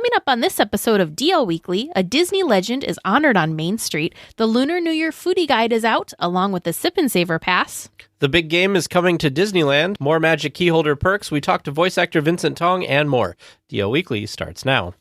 Coming up on this episode of DL Weekly, a Disney legend is honored on Main Street, the Lunar New Year foodie guide is out, along with the Sip and Savor Pass. The big game is coming to Disneyland, more magic keyholder perks, we talk to voice actor Vincent Tong, and more. DL Weekly starts now.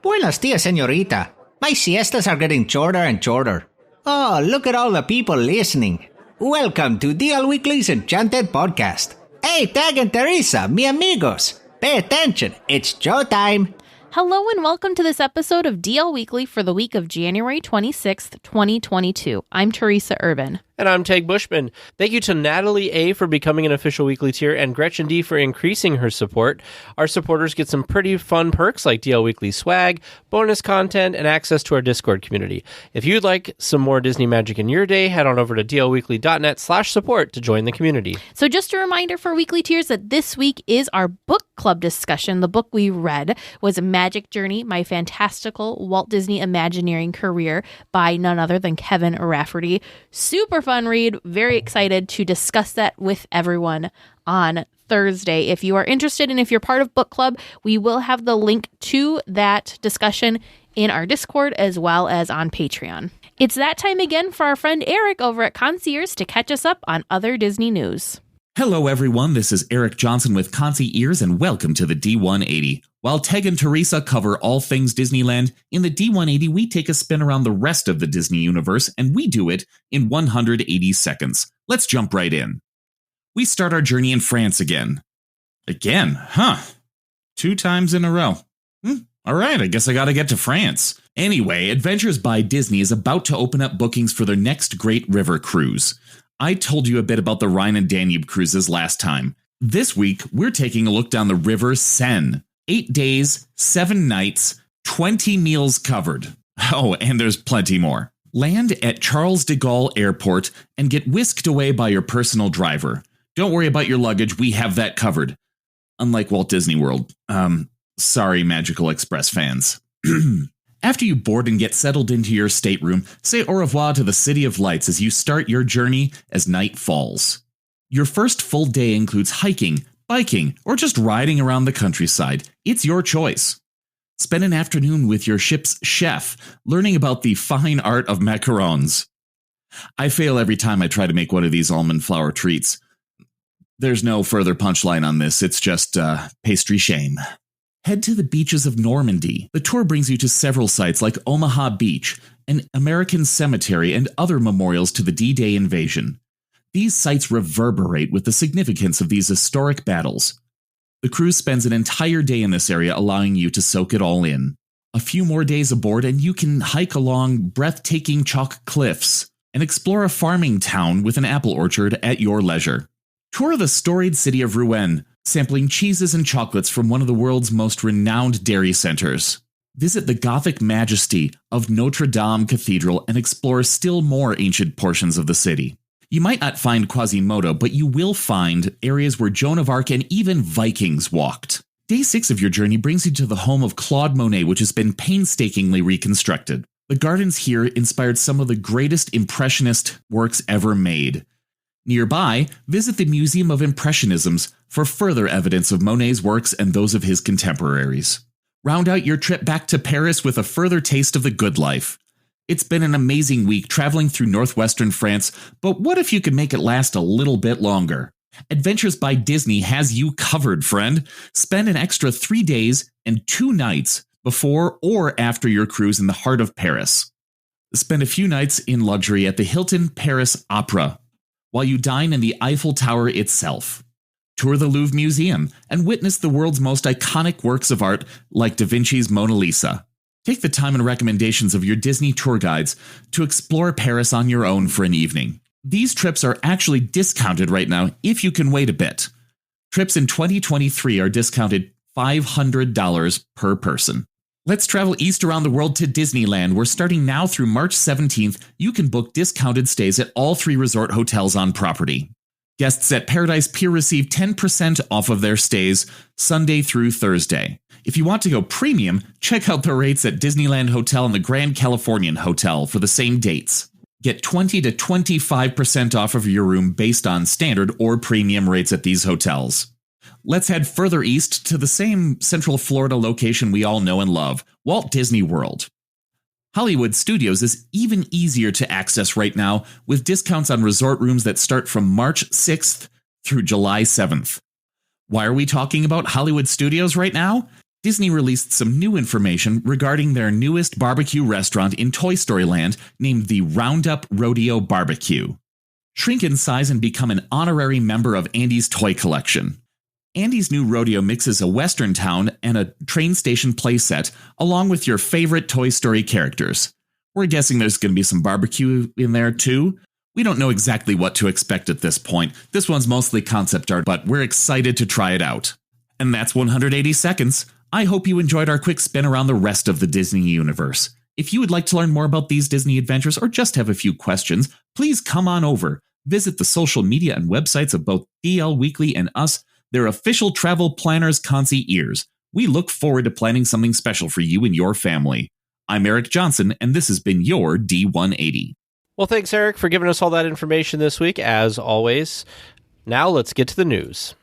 Buenos dias, señorita. My siestas are getting shorter and shorter. Oh, look at all the people listening. Welcome to DL Weekly's Enchanted Podcast. Hey, Tag and Teresa, mi amigos. Pay attention, it's showtime. Hello and welcome to this episode of DL Weekly for the week of January 26th, 2022. I'm Teresa Urban. And I'm Tag Bushman. Thank you to Natalie A. for becoming an official weekly tier and Gretchen D. for increasing her support. Our supporters get some pretty fun perks like DL Weekly swag, bonus content, and access to our Discord community. If you'd like some more Disney magic in your day, head on over to dlweekly.net/support to join the community. So just a reminder for weekly tiers that this week is our book club discussion. The book we read was Magic Journey, My Fantastical Walt Disney Imagineering Career by none other than Kevin Rafferty. Super fun read. Very excited to discuss that with everyone on Thursday. If you are interested and if you're part of book club, we will have the link to that discussion in our Discord as well as on Patreon. It's that time again for our friend Eric over at Concierge to catch us up on other Disney news. Hello everyone, this is Eric Johnson with Concierge and welcome to the D180. While Teg and Teresa cover all things Disneyland, in the D180 we take a spin around the rest of the Disney universe and we do it in 180 seconds. Let's jump right in. We start our journey in France again. Again? Huh. 2 times in a row. Alright, I guess I gotta get to France. Anyway, Adventures by Disney is about to open up bookings for their next great river cruise. I told you a bit about the Rhine and Danube cruises last time. This week, we're taking a look down the River Seine. 8 days, 7 nights, 20 meals covered. Oh, and there's plenty more. Land at Charles de Gaulle Airport and get whisked away by your personal driver. Don't worry about your luggage, we have that covered. Unlike Walt Disney World. Sorry, Magical Express fans. After you board and get settled into your stateroom, say au revoir to the City of Lights as you start your journey as night falls. Your first full day includes hiking, biking, or just riding around the countryside. It's your choice. Spend an afternoon with your ship's chef, learning about the fine art of macarons. I fail every time I try to make one of these almond flour treats. There's no further punchline on this, it's just pastry shame. Head to the beaches of Normandy. The tour brings you to several sites like Omaha Beach, an American cemetery, and other memorials to the D-Day invasion. These sites reverberate with the significance of these historic battles. The cruise spends an entire day in this area, allowing you to soak it all in. A few more days aboard and you can hike along breathtaking chalk cliffs and explore a farming town with an apple orchard at your leisure. Tour the storied city of Rouen, sampling cheeses and chocolates from one of the world's most renowned dairy centers. Visit the Gothic majesty of Notre Dame Cathedral and explore still more ancient portions of the city. You might not find Quasimodo, but you will find areas where Joan of Arc and even Vikings walked. Day 6 of your journey brings you to the home of Claude Monet, which has been painstakingly reconstructed. The gardens here inspired some of the greatest Impressionist works ever made. Nearby, visit the Museum of Impressionisms for further evidence of Monet's works and those of his contemporaries. Round out your trip back to Paris with a further taste of the good life. It's been an amazing week traveling through northwestern France, but what if you could make it last a little bit longer? Adventures by Disney has you covered, friend. Spend an extra 3 days and 2 nights before or after your cruise in the heart of Paris. Spend a few nights in luxury at the Hilton Paris Opera, while you dine in the Eiffel Tower itself. Tour the Louvre Museum and witness the world's most iconic works of art like Da Vinci's Mona Lisa. Take the time and recommendations of your Disney tour guides to explore Paris on your own for an evening. These trips are actually discounted right now if you can wait a bit. Trips in 2023 are discounted $500 per person. Let's travel east around the world to Disneyland, where starting now through March 17th, you can book discounted stays at all 3 resort hotels on property. Guests at Paradise Pier receive 10% off of their stays Sunday through Thursday. If you want to go premium, check out the rates at Disneyland Hotel and the Grand Californian Hotel for the same dates. Get 20 to 25% off of your room based on standard or premium rates at these hotels. Let's head further east to the same Central Florida location we all know and love, Walt Disney World. Hollywood Studios is even easier to access right now with discounts on resort rooms that start from March 6th through July 7th. Why are we talking about Hollywood Studios right now? Disney released some new information regarding their newest barbecue restaurant in Toy Story Land named the Roundup Rodeo Barbecue. Shrink in size and become an honorary member of Andy's toy collection. Andy's new rodeo mixes a western town and a train station playset, along with your favorite Toy Story characters. We're guessing there's going to be some barbecue in there too. We don't know exactly what to expect at this point. This one's mostly concept art, but we're excited to try it out. And that's 180 seconds. I hope you enjoyed our quick spin around the rest of the Disney universe. If you would like to learn more about these Disney adventures or just have a few questions, please come on over. Visit the social media and websites of both DL Weekly and us, their official travel planners, concierge. We look forward to planning something special for you and your family. I'm Eric Johnson, and this has been your D180. Well, thanks, Eric, for giving us all that information this week, as always. Now let's get to the news.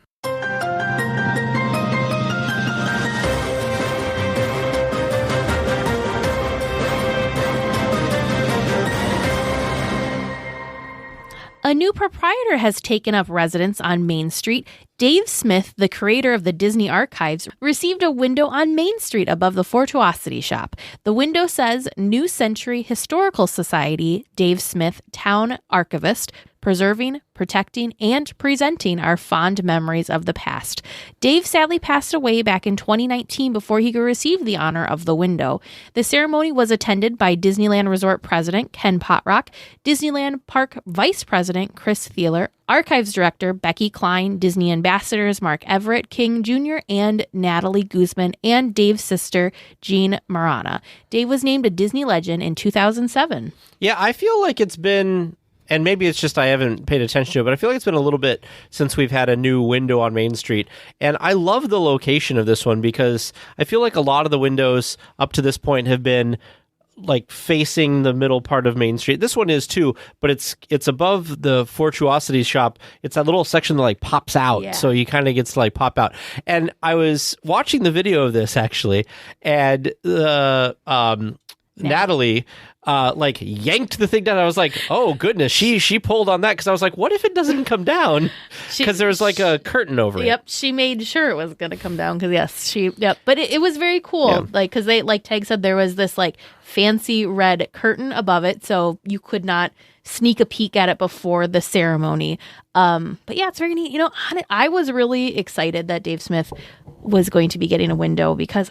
A new proprietor has taken up residence on Main Street. Dave Smith, the creator of the Disney Archives, received a window on Main Street above the Fortuosity Shop. The window says, New Century Historical Society, Dave Smith, Town Archivist, preserving, protecting, and presenting our fond memories of the past. Dave sadly passed away back in 2019 before he could receive the honor of the window. The ceremony was attended by Disneyland Resort President Ken Potrock, Disneyland Park Vice President Chris Thieler, Archives Director Becky Klein, Disney Ambassadors Mark Everett, King Jr., and Natalie Guzman, and Dave's sister, Jean Marana. Dave was named a Disney legend in 2007. Yeah, I feel like it's been... And maybe it's just I haven't paid attention to it, but I feel like it's been a little bit since we've had a new window on Main Street. And I love the location of this one because I feel like a lot of the windows up to this point have been like facing the middle part of Main Street. This one is too, but it's above the Fortuosity Shop. It's that little section that like pops out. Yeah. So you kind of get to like pop out. And I was watching the video of this actually, and Natalie like yanked the thing down. I was like, oh goodness, she pulled on that because I was like, what if it doesn't come down? Because there was like a curtain over it. Yep, she made sure it was going to come down because but it was very cool. Yeah. Like because they like Tag said there was this like fancy red curtain above it, so you could not sneak a peek at it before the ceremony. But yeah, it's very neat. You know, I was really excited that Dave Smith was going to be getting a window because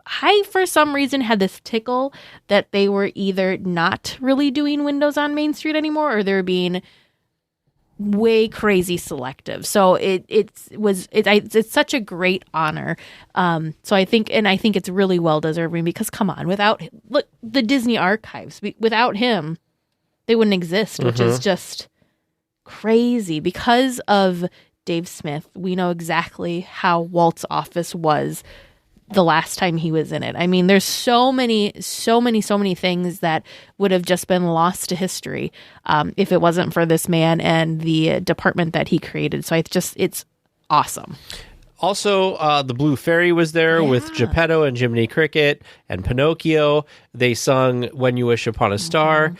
I, for some reason, had this tickle that they were either not really doing windows on Main Street anymore or they're being way crazy selective. So it's such a great honor. So I think it's really well deserving because come on, look, the Disney Archives, without him, they wouldn't exist, which is just crazy. Because of Dave Smith, we know exactly how Walt's office was the last time he was in it. I mean, there's so many things that would have just been lost to history if it wasn't for this man and the department that he created. So it's awesome. Also, the Blue Fairy was there with Geppetto and Jiminy Cricket and Pinocchio. They sung When You Wish Upon a Star.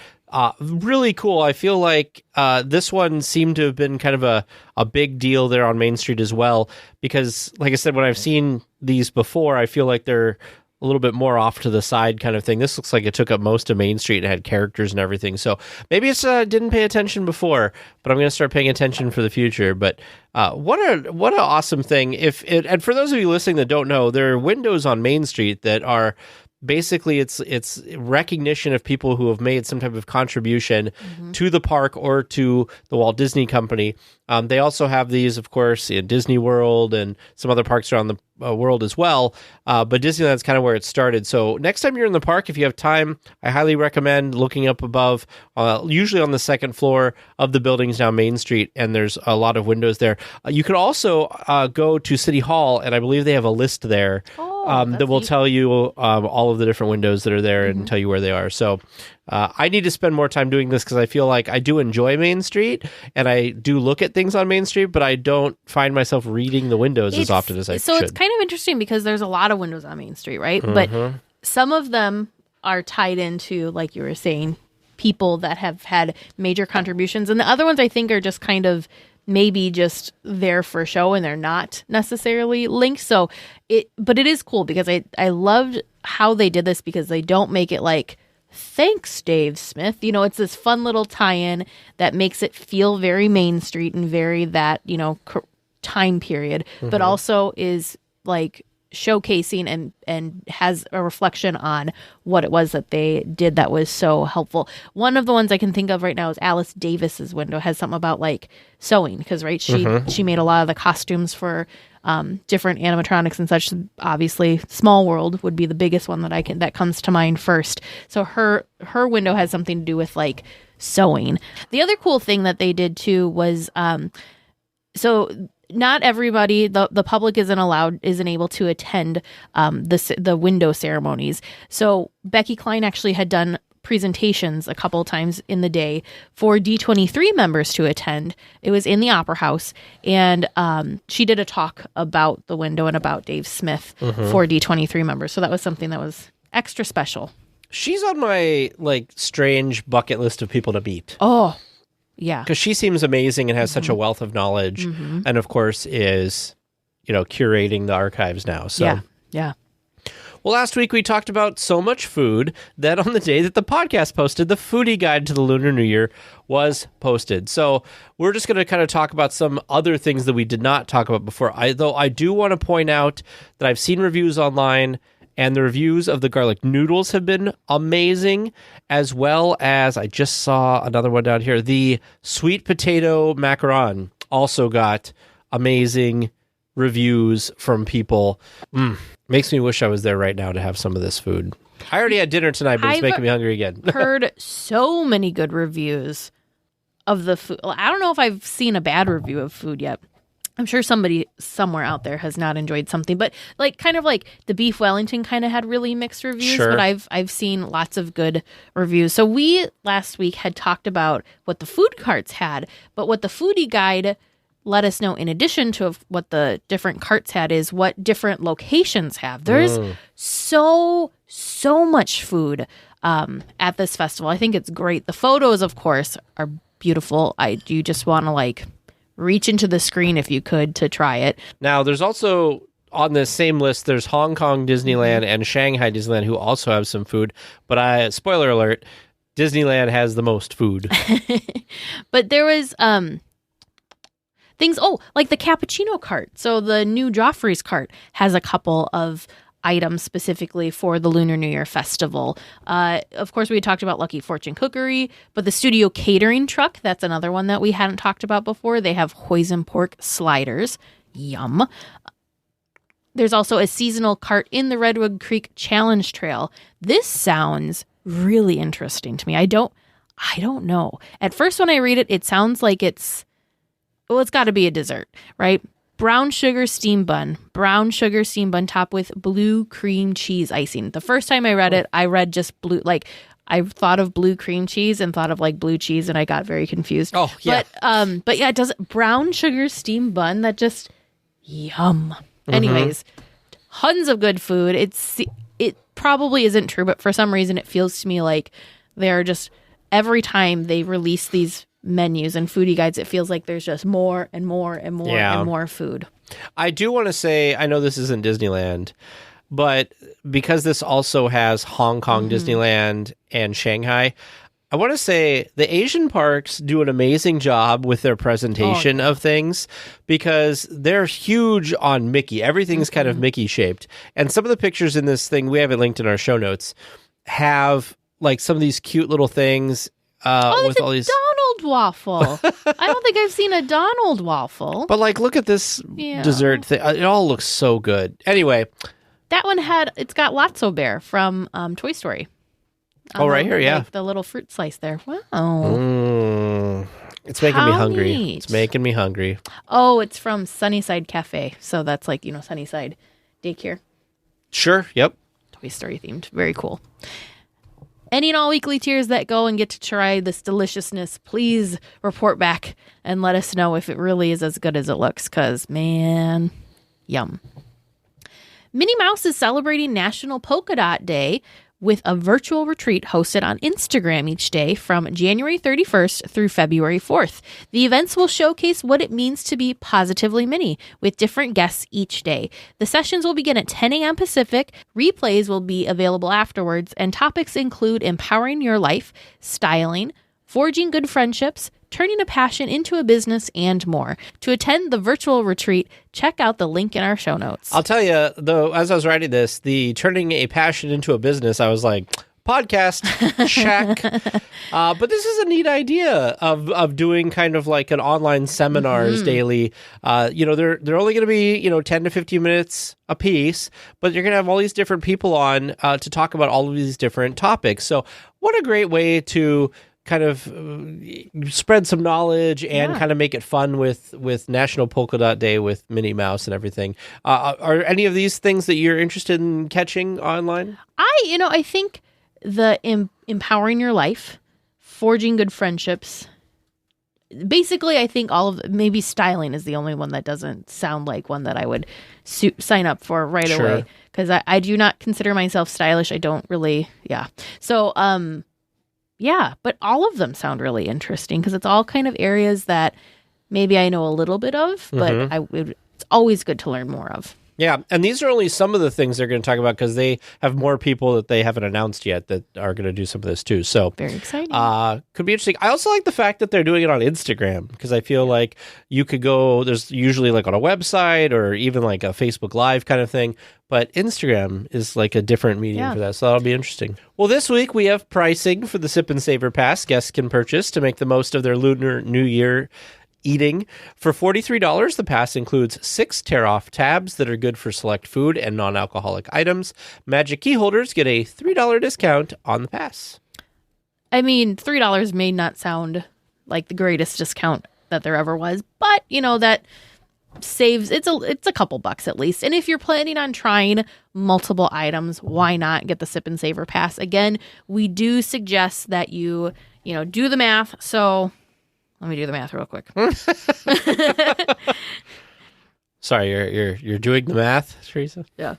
Really cool. I feel like this one seemed to have been kind of a big deal there on Main Street as well, because like I said, when I've seen these before, I feel like they're a little bit more off to the side kind of thing. This looks like it took up most of Main Street and had characters and everything. So maybe it's didn't pay attention before, but I'm going to start paying attention for the future. But what an awesome thing. And for those of you listening that don't know, there are windows on Main Street that are basically it's recognition of people who have made some type of contribution to the park or to the Walt Disney Company. They also have these, of course, in Disney World and some other parks around the world as well. But Disneyland's kind of where it started. So next time you're in the park, if you have time, I highly recommend looking up above, usually on the second floor of the buildings down Main Street, and there's a lot of windows there. You could also go to City Hall, and I believe they have a list there that will tell you all of the different windows that are there and tell you where they are. So I need to spend more time doing this because I feel like I do enjoy Main Street and I do look at things on Main Street, but I don't find myself reading the windows as often as I should. So it's kind of interesting because there's a lot of windows on Main Street, right? But some of them are tied into, like you were saying, people that have had major contributions. And the other ones I think are just kind of maybe just there for show and they're not necessarily linked. But it is cool because I loved how they did this because they don't make it like, thanks, Dave Smith. It's this fun little tie-in that makes it feel very Main Street and very that, time period, but also is like showcasing and has a reflection on what it was that they did that was so helpful. One of the ones I can think of right now is Alice Davis's window has something about like sewing because she made a lot of the costumes for different animatronics and such. Obviously Small World would be the biggest one that comes to mind first. So her window has something to do with like sewing. The other cool thing that they did too was so not everybody, the public isn't able to attend the window ceremonies. So Becky Klein actually had done presentations a couple of times in the day for D23 members to attend. It was in the Opera House, and she did a talk about the window and about Dave Smith for D23 members. So that was something that was extra special. She's on my like strange bucket list of people to meet. Oh, yeah. Because she seems amazing and has such a wealth of knowledge. And of course is, curating the archives now. So yeah. Well, last week we talked about so much food that on the day that the podcast posted, the foodie guide to the Lunar New Year was posted. So we're just going to kind of talk about some other things that we did not talk about before. Though I do want to point out that I've seen reviews online and the reviews of the garlic noodles have been amazing, as well as I just saw another one down here. The sweet potato macaron also got amazing reviews from people. Makes me wish I was there right now to have some of this food. I already had dinner tonight, but it's making me hungry again. Heard so many good reviews of the food. I don't know if I've seen a bad review of food yet. I'm sure somebody somewhere out there has not enjoyed something, but kind of like the beef Wellington kind of had really mixed reviews, sure. But I've seen lots of good reviews. So we last week had talked about what the food carts had, but what the foodie guide let us know in addition to what the different carts had is what different locations have. There's so much food at this festival. I think it's great. The photos, of course, are beautiful. You just want to reach into the screen if you could to try it. Now, there's also on this same list, there's Hong Kong Disneyland and Shanghai Disneyland who also have some food. But spoiler alert, Disneyland has the most food. But there was things, like the cappuccino cart. So the new Joffrey's cart has a couple of items specifically for the Lunar New Year festival. Of course, we talked about Lucky Fortune Cookery, but the studio catering truck, that's another one that we hadn't talked about before. They have hoisin pork sliders. Yum. There's also a seasonal cart in the Redwood Creek Challenge Trail. This sounds really interesting to me. I don't know. At first, when I read it, it sounds like it's got to be a dessert, right? Brown sugar steam bun topped with blue cream cheese icing. The first time I read it, I read just blue, I thought of blue cream cheese and thought of blue cheese, and I got very confused. Oh, yeah. But yeah, brown sugar steam bun, that just, yum. Anyways, tons of good food. It probably isn't true, but for some reason it feels to me like they're just, every time they release these menus and foodie guides, it feels like there's just more and more and more and more food. I do want to say, I know this isn't Disneyland, but because this also has Hong Kong Disneyland and Shanghai, I want to say the Asian parks do an amazing job with their presentation of things because they're huge on Mickey. Everything's kind of Mickey shaped. And some of the pictures in this thing, we have it linked in our show notes, have some of these cute little things with all these Donald waffle. I don't think I've seen a Donald waffle. But look at this dessert thing. It all looks so good. Anyway, that one it's got Lotso Bear from Toy Story. Right here, yeah. The little fruit slice there. Wow. It's making me hungry. Neat. It's making me hungry. Oh, it's from Sunnyside Cafe. So that's Sunnyside Daycare. Sure. Yep. Toy Story themed. Very cool. Any and all weekly tiers that go and get to try this deliciousness, please report back and let us know if it really is as good as it looks, because, man, yum. Minnie Mouse is celebrating National Polka Dot Day with a virtual retreat hosted on Instagram each day from January 31st through February 4th. The events will showcase what it means to be positively Minnie, with different guests each day. The sessions will begin at 10 a.m. Pacific, replays will be available afterwards, and topics include empowering your life, styling, forging good friendships, turning a passion into a business, and more. To attend the virtual retreat, check out the link in our show notes. I'll tell you, though, as I was writing this, the turning a passion into a business, I was like, podcast, check. But this is a neat idea of doing kind of like an online seminars daily. They're only going to be 10 to 15 minutes a piece, but you're going to have all these different people on to talk about all of these different topics. So what a great way to kind of spread some knowledge and kind of make it fun with National Polka Dot Day with Minnie Mouse and everything. Are any of these things that you're interested in catching online? I think the empowering your life, forging good friendships. Basically, I think all of maybe styling is the only one that doesn't sound like one that I would sign up for right away, because I do not consider myself stylish. I don't really, So, yeah, but all of them sound really interesting because it's all kind of areas that maybe I know a little bit of, but it's always good to learn more of. Yeah, and these are only some of the things they're going to talk about because they have more people that they haven't announced yet that are going to do some of this too. So very exciting. Could be interesting. I also like the fact that they're doing it on Instagram because I feel like you could go, there's usually like on a website or even like a Facebook Live kind of thing, but Instagram is like a different medium for that. So that'll be interesting. Well, this week we have pricing for the Sip and Savor Pass guests can purchase to make the most of their Lunar New Year eating. For $43, the pass includes 6 tear-off tabs that are good for select food and non-alcoholic items. Magic key holders get a $3 discount on the pass. I mean, $3 may not sound like the greatest discount that there ever was, but that saves, it's a couple bucks at least. And if you're planning on trying multiple items, why not get the Sip and Savor Pass? Again, we do suggest that you do the math. So let me do the math real quick. Sorry, you're doing the math, Teresa? Yeah.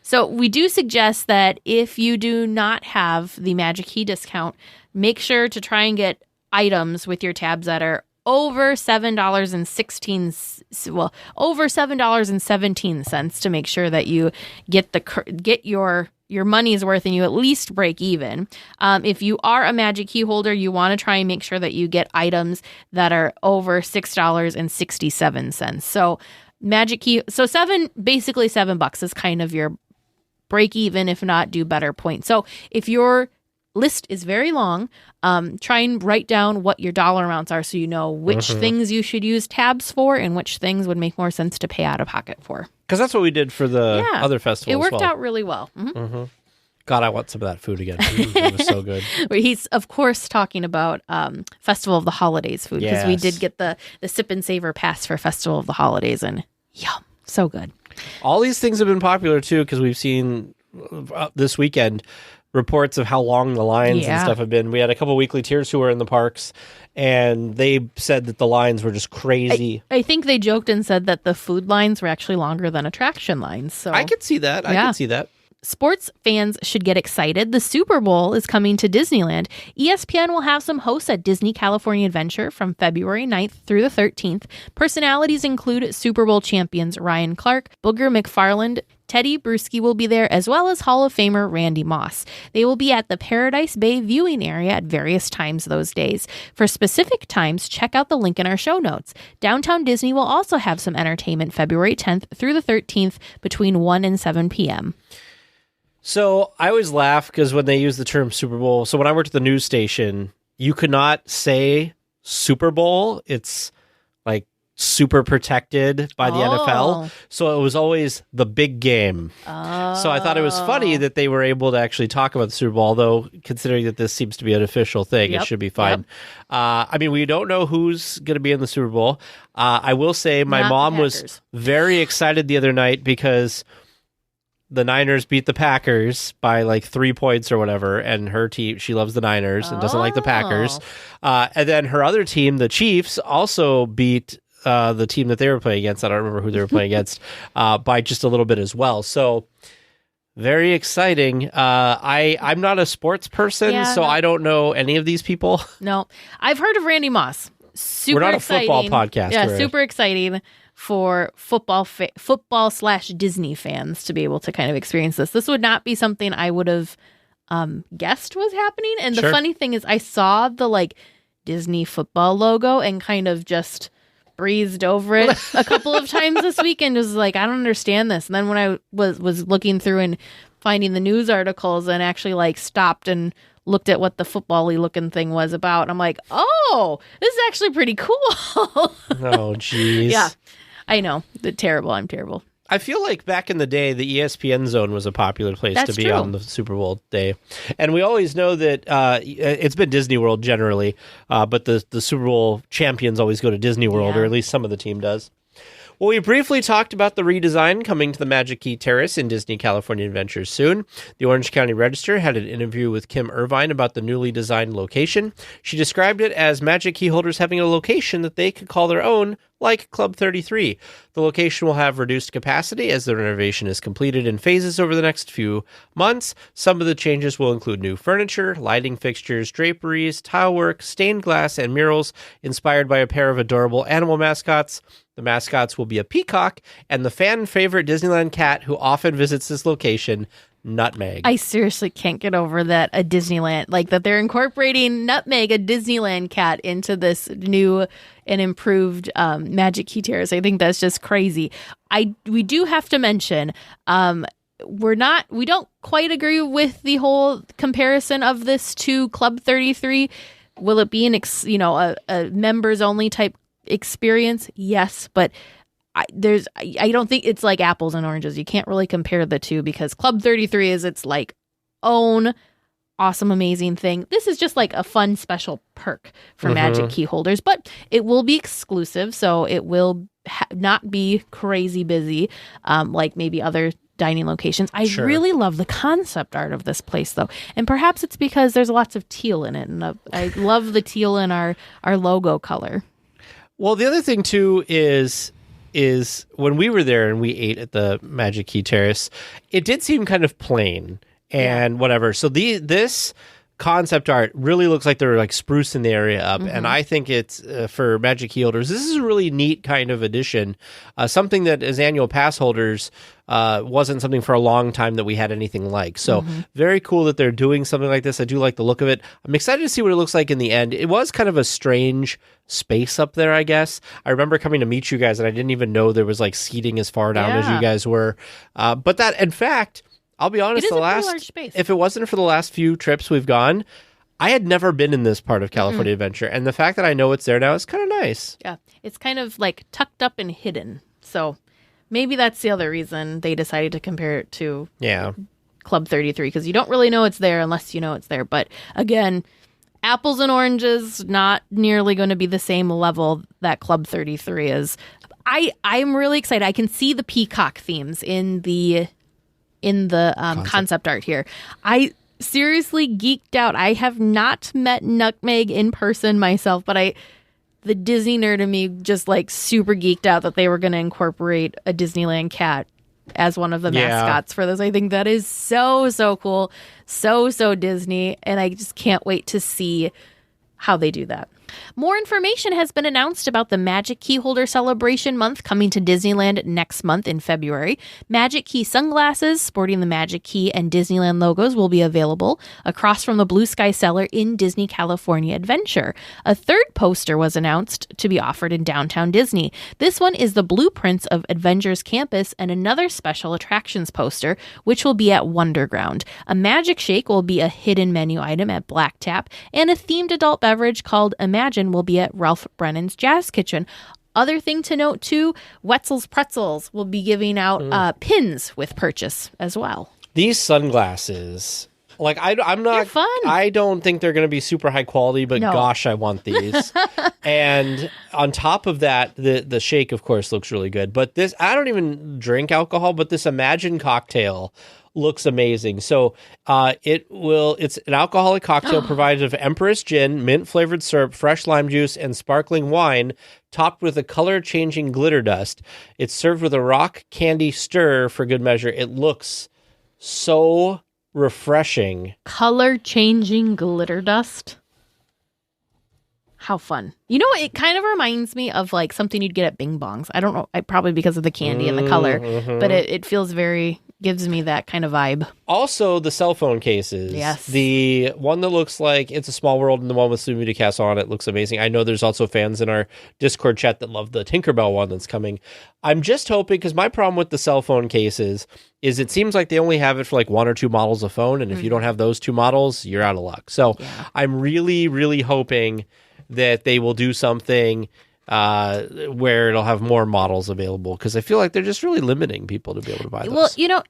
So we do suggest that if you do not have the Magic Key discount, make sure to try and get items with your tabs that are over $7.17 to make sure that you get your money's worth and you at least break even. If you are a Magic Key holder, you want to try and make sure that you get items that are over $6.67. So Magic Key, so basically $7 is kind of your break even, if not do better point. So if your list is very long, try and write down what your dollar amounts are so you know which things you should use tabs for and which things would make more sense to pay out of pocket for. Because that's what we did for the other festival. It worked out really well. God, I want some of that food again. It was so good. He's, of course, talking about Festival of the Holidays food because we did get the Sip and Savor Pass for Festival of the Holidays, and yum, so good. All these things have been popular, too, because we've seen this weekend reports of how long the lines and stuff have been. We had a couple weekly tiers who were in the parks, and they said that the lines were just crazy. I think they joked and said that the food lines were actually longer than attraction lines. So I could see that. I could see that. Sports fans should get excited. The Super Bowl is coming to Disneyland. ESPN will have some hosts at Disney California Adventure from February 9th through the 13th. Personalities include Super Bowl champions Ryan Clark, Booger McFarland, Teddy Bruschi will be there, as well as Hall of Famer Randy Moss. They will be at the Paradise Bay viewing area at various times those days. For specific times, check out the link in our show notes. Downtown Disney will also have some entertainment February 10th through the 13th between 1 and 7 p.m. So I always laugh because when they use the term Super Bowl, so when I worked at the news station, you could not say Super Bowl. It's like super protected by the NFL. So it was always the big game. So I thought it was funny that they were able to actually talk about the Super Bowl, although considering that this seems to be an official thing, it should be fine. I mean, we don't know who's going to be in the Super Bowl. I will say my mom was very excited the other night because the Niners beat the Packers by like 3 points or whatever, and her team, she loves the Niners and doesn't like the Packers. And then her other team, the Chiefs, also beat the team that they were playing against. I don't remember who they were playing against, by just a little bit as well. So very exciting. I'm not a sports person, so I don't know any of these people. No, I've heard of Randy Moss. Super We're not exciting. a football podcast. Yeah, right? super exciting for football/Disney fans to be able to kind of experience this. This would not be something I would have guessed was happening. And the funny thing is I saw the like Disney football logo and kind of just breezed over it a couple of times this weekend. Was like, I don't understand this. And then when I was looking through and finding the news articles and actually like stopped and looked at what the football-y looking thing was about, I'm like, oh, this is actually pretty cool. Oh, geez. Yeah, I know. I'm terrible. I feel like back in the day, the ESPN zone was a popular place to be on the Super Bowl day. And we always know that it's been Disney World generally, but the Super Bowl champions always go to Disney World, or at least some of the team does. Well, we briefly talked about the redesign coming to the Magic Key Terrace in Disney California Adventures soon. The Orange County Register had an interview with Kim Irvine about the newly designed location. She described it as Magic Key holders having a location that they could call their own, like Club 33. The location will have reduced capacity as the renovation is completed in phases over the next few months. Some of the changes will include new furniture, lighting fixtures, draperies, tile work, stained glass, and murals inspired by a pair of adorable animal mascots. The mascots will be a peacock and the fan favorite Disneyland cat who often visits this location, Nutmeg. I seriously can't get over that a Disneyland, like that they're incorporating Nutmeg, a Disneyland cat, into this new and improved Magic Key Terrace. I think that's just crazy. We do have to mention, we don't quite agree with the whole comparison of this to Club 33. Will it be a members only type experience? Yes, but I don't think it's like apples and oranges. You can't really compare the two because Club 33 is its like own awesome, amazing thing. This is just like a fun special perk for Magic Key holders, but it will be exclusive, so it will not be crazy busy like maybe other dining locations. I really love the concept art of this place, though, and perhaps it's because there's lots of teal in it, and I love the teal in our logo color. Well, the other thing, too, is when we were there and we ate at the Magic Key Terrace, it did seem kind of plain and whatever. So this concept art really looks like they're like sprucing the area up. And I think it's, for Magic Key holders, this is a really neat kind of addition. Something that as annual pass holders wasn't something for a long time that we had anything like. So very cool that they're doing something like this. I do like the look of it. I'm excited to see what it looks like in the end. It was kind of a strange space up there, I guess. I remember coming to meet you guys and I didn't even know there was like seating as far down as you guys were. But that, in fact, I'll be honest, if it wasn't for the last few trips we've gone, I had never been in this part of California Adventure. And the fact that I know it's there now is kind of nice. Yeah, it's kind of like tucked up and hidden. So maybe that's the other reason they decided to compare it to Club 33, because you don't really know it's there unless you know it's there. But again, apples and oranges, not nearly going to be the same level that Club 33 is. I'm really excited. I can see the peacock themes in the concept art here. I seriously geeked out. I have not met Nutmeg in person myself, but the Disney nerd in me just like super geeked out that they were going to incorporate a Disneyland cat as one of the mascots for this. I think that is so cool. So Disney. And I just can't wait to see how they do that. More information has been announced about the Magic Key Holder Celebration Month coming to Disneyland next month in February. Magic Key sunglasses sporting the Magic Key and Disneyland logos will be available across from the Blue Sky Cellar in Disney California Adventure. A third poster was announced to be offered in downtown Disney. This one is the blueprints of Avengers Campus and another special attractions poster, which will be at Wonderground. A Magic Shake will be a hidden menu item at Black Tap, and a themed adult beverage called Imagine will be at Ralph Brennan's Jazz Kitchen. Other thing to note too, Wetzel's Pretzels will be giving out pins with purchase as well. These sunglasses Like I'm not. They're fun. I don't think they're going to be super high quality, but No. gosh, I want these. And on top of that, the shake, of course, looks really good. But this, I don't even drink alcohol, but this Imagine cocktail looks amazing. So it's an alcoholic cocktail provided of Empress gin, mint flavored syrup, fresh lime juice, and sparkling wine, topped with a color changing glitter dust. It's served with a rock candy stir for good measure. It looks so refreshing. Color changing glitter dust. How fun. You know, it kind of reminds me of like something you'd get at Bing Bongs. I don't know, probably because of the candy and the color, but it feels gives me that kind of vibe. Also, the cell phone cases. Yes. The one that looks like It's a Small World and the one with Sumida Cast on it looks amazing. I know there's also fans in our Discord chat that love the Tinkerbell one that's coming. I'm just hoping, because my problem with the cell phone cases is it seems like they only have it for like one or two models of phone, and if you don't have those two models, you're out of luck. So I'm really, really hoping that they will do something where it'll have more models available, because I feel like they're just really limiting people to be able to buy those. Well, you know,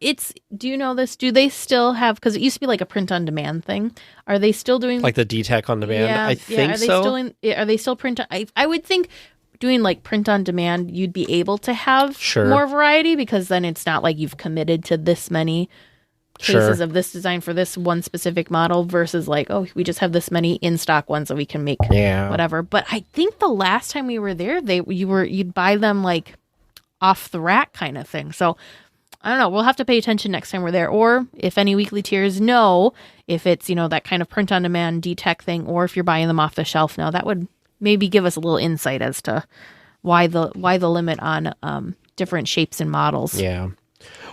do you know this? Do they still have, because it used to be like a print on demand thing. Are they still doing like the DTech on demand? Yeah, I think are they so. Are they still print on? I would think doing like print on demand, you'd be able to have more variety, because then it's not like you've committed to this many cases of this design for this one specific model versus like, oh, we just have this many in stock ones that we can make whatever. But I think the last time we were there, you'd buy them like off the rack kind of thing. So I don't know. We'll have to pay attention next time we're there. Or if any weekly tiers know if it's, you know, that kind of print on demand D-Tech thing, or if you're buying them off the shelf now, that would maybe give us a little insight as to why the limit on different shapes and models. Yeah.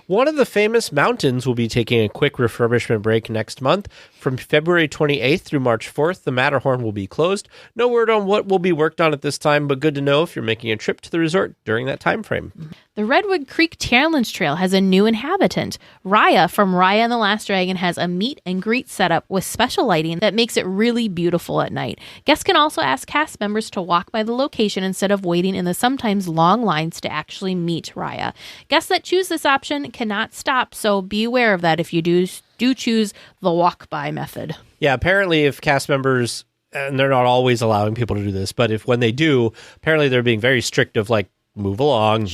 One of the famous mountains will be taking a quick refurbishment break next month. From February 28th through March 4th, the Matterhorn will be closed. No word on what will be worked on at this time, but good to know if you're making a trip to the resort during that time frame. The Redwood Creek Challenge Trail has a new inhabitant. Raya from Raya and the Last Dragon has a meet and greet setup with special lighting that makes it really beautiful at night. Guests can also ask cast members to walk by the location instead of waiting in the sometimes long lines to actually meet Raya. Guests that choose this option cannot stop, so be aware of that if you do choose the walk-by method. Yeah, apparently if cast members, and they're not always allowing people to do this, but if when they do, apparently they're being very strict of like, move along.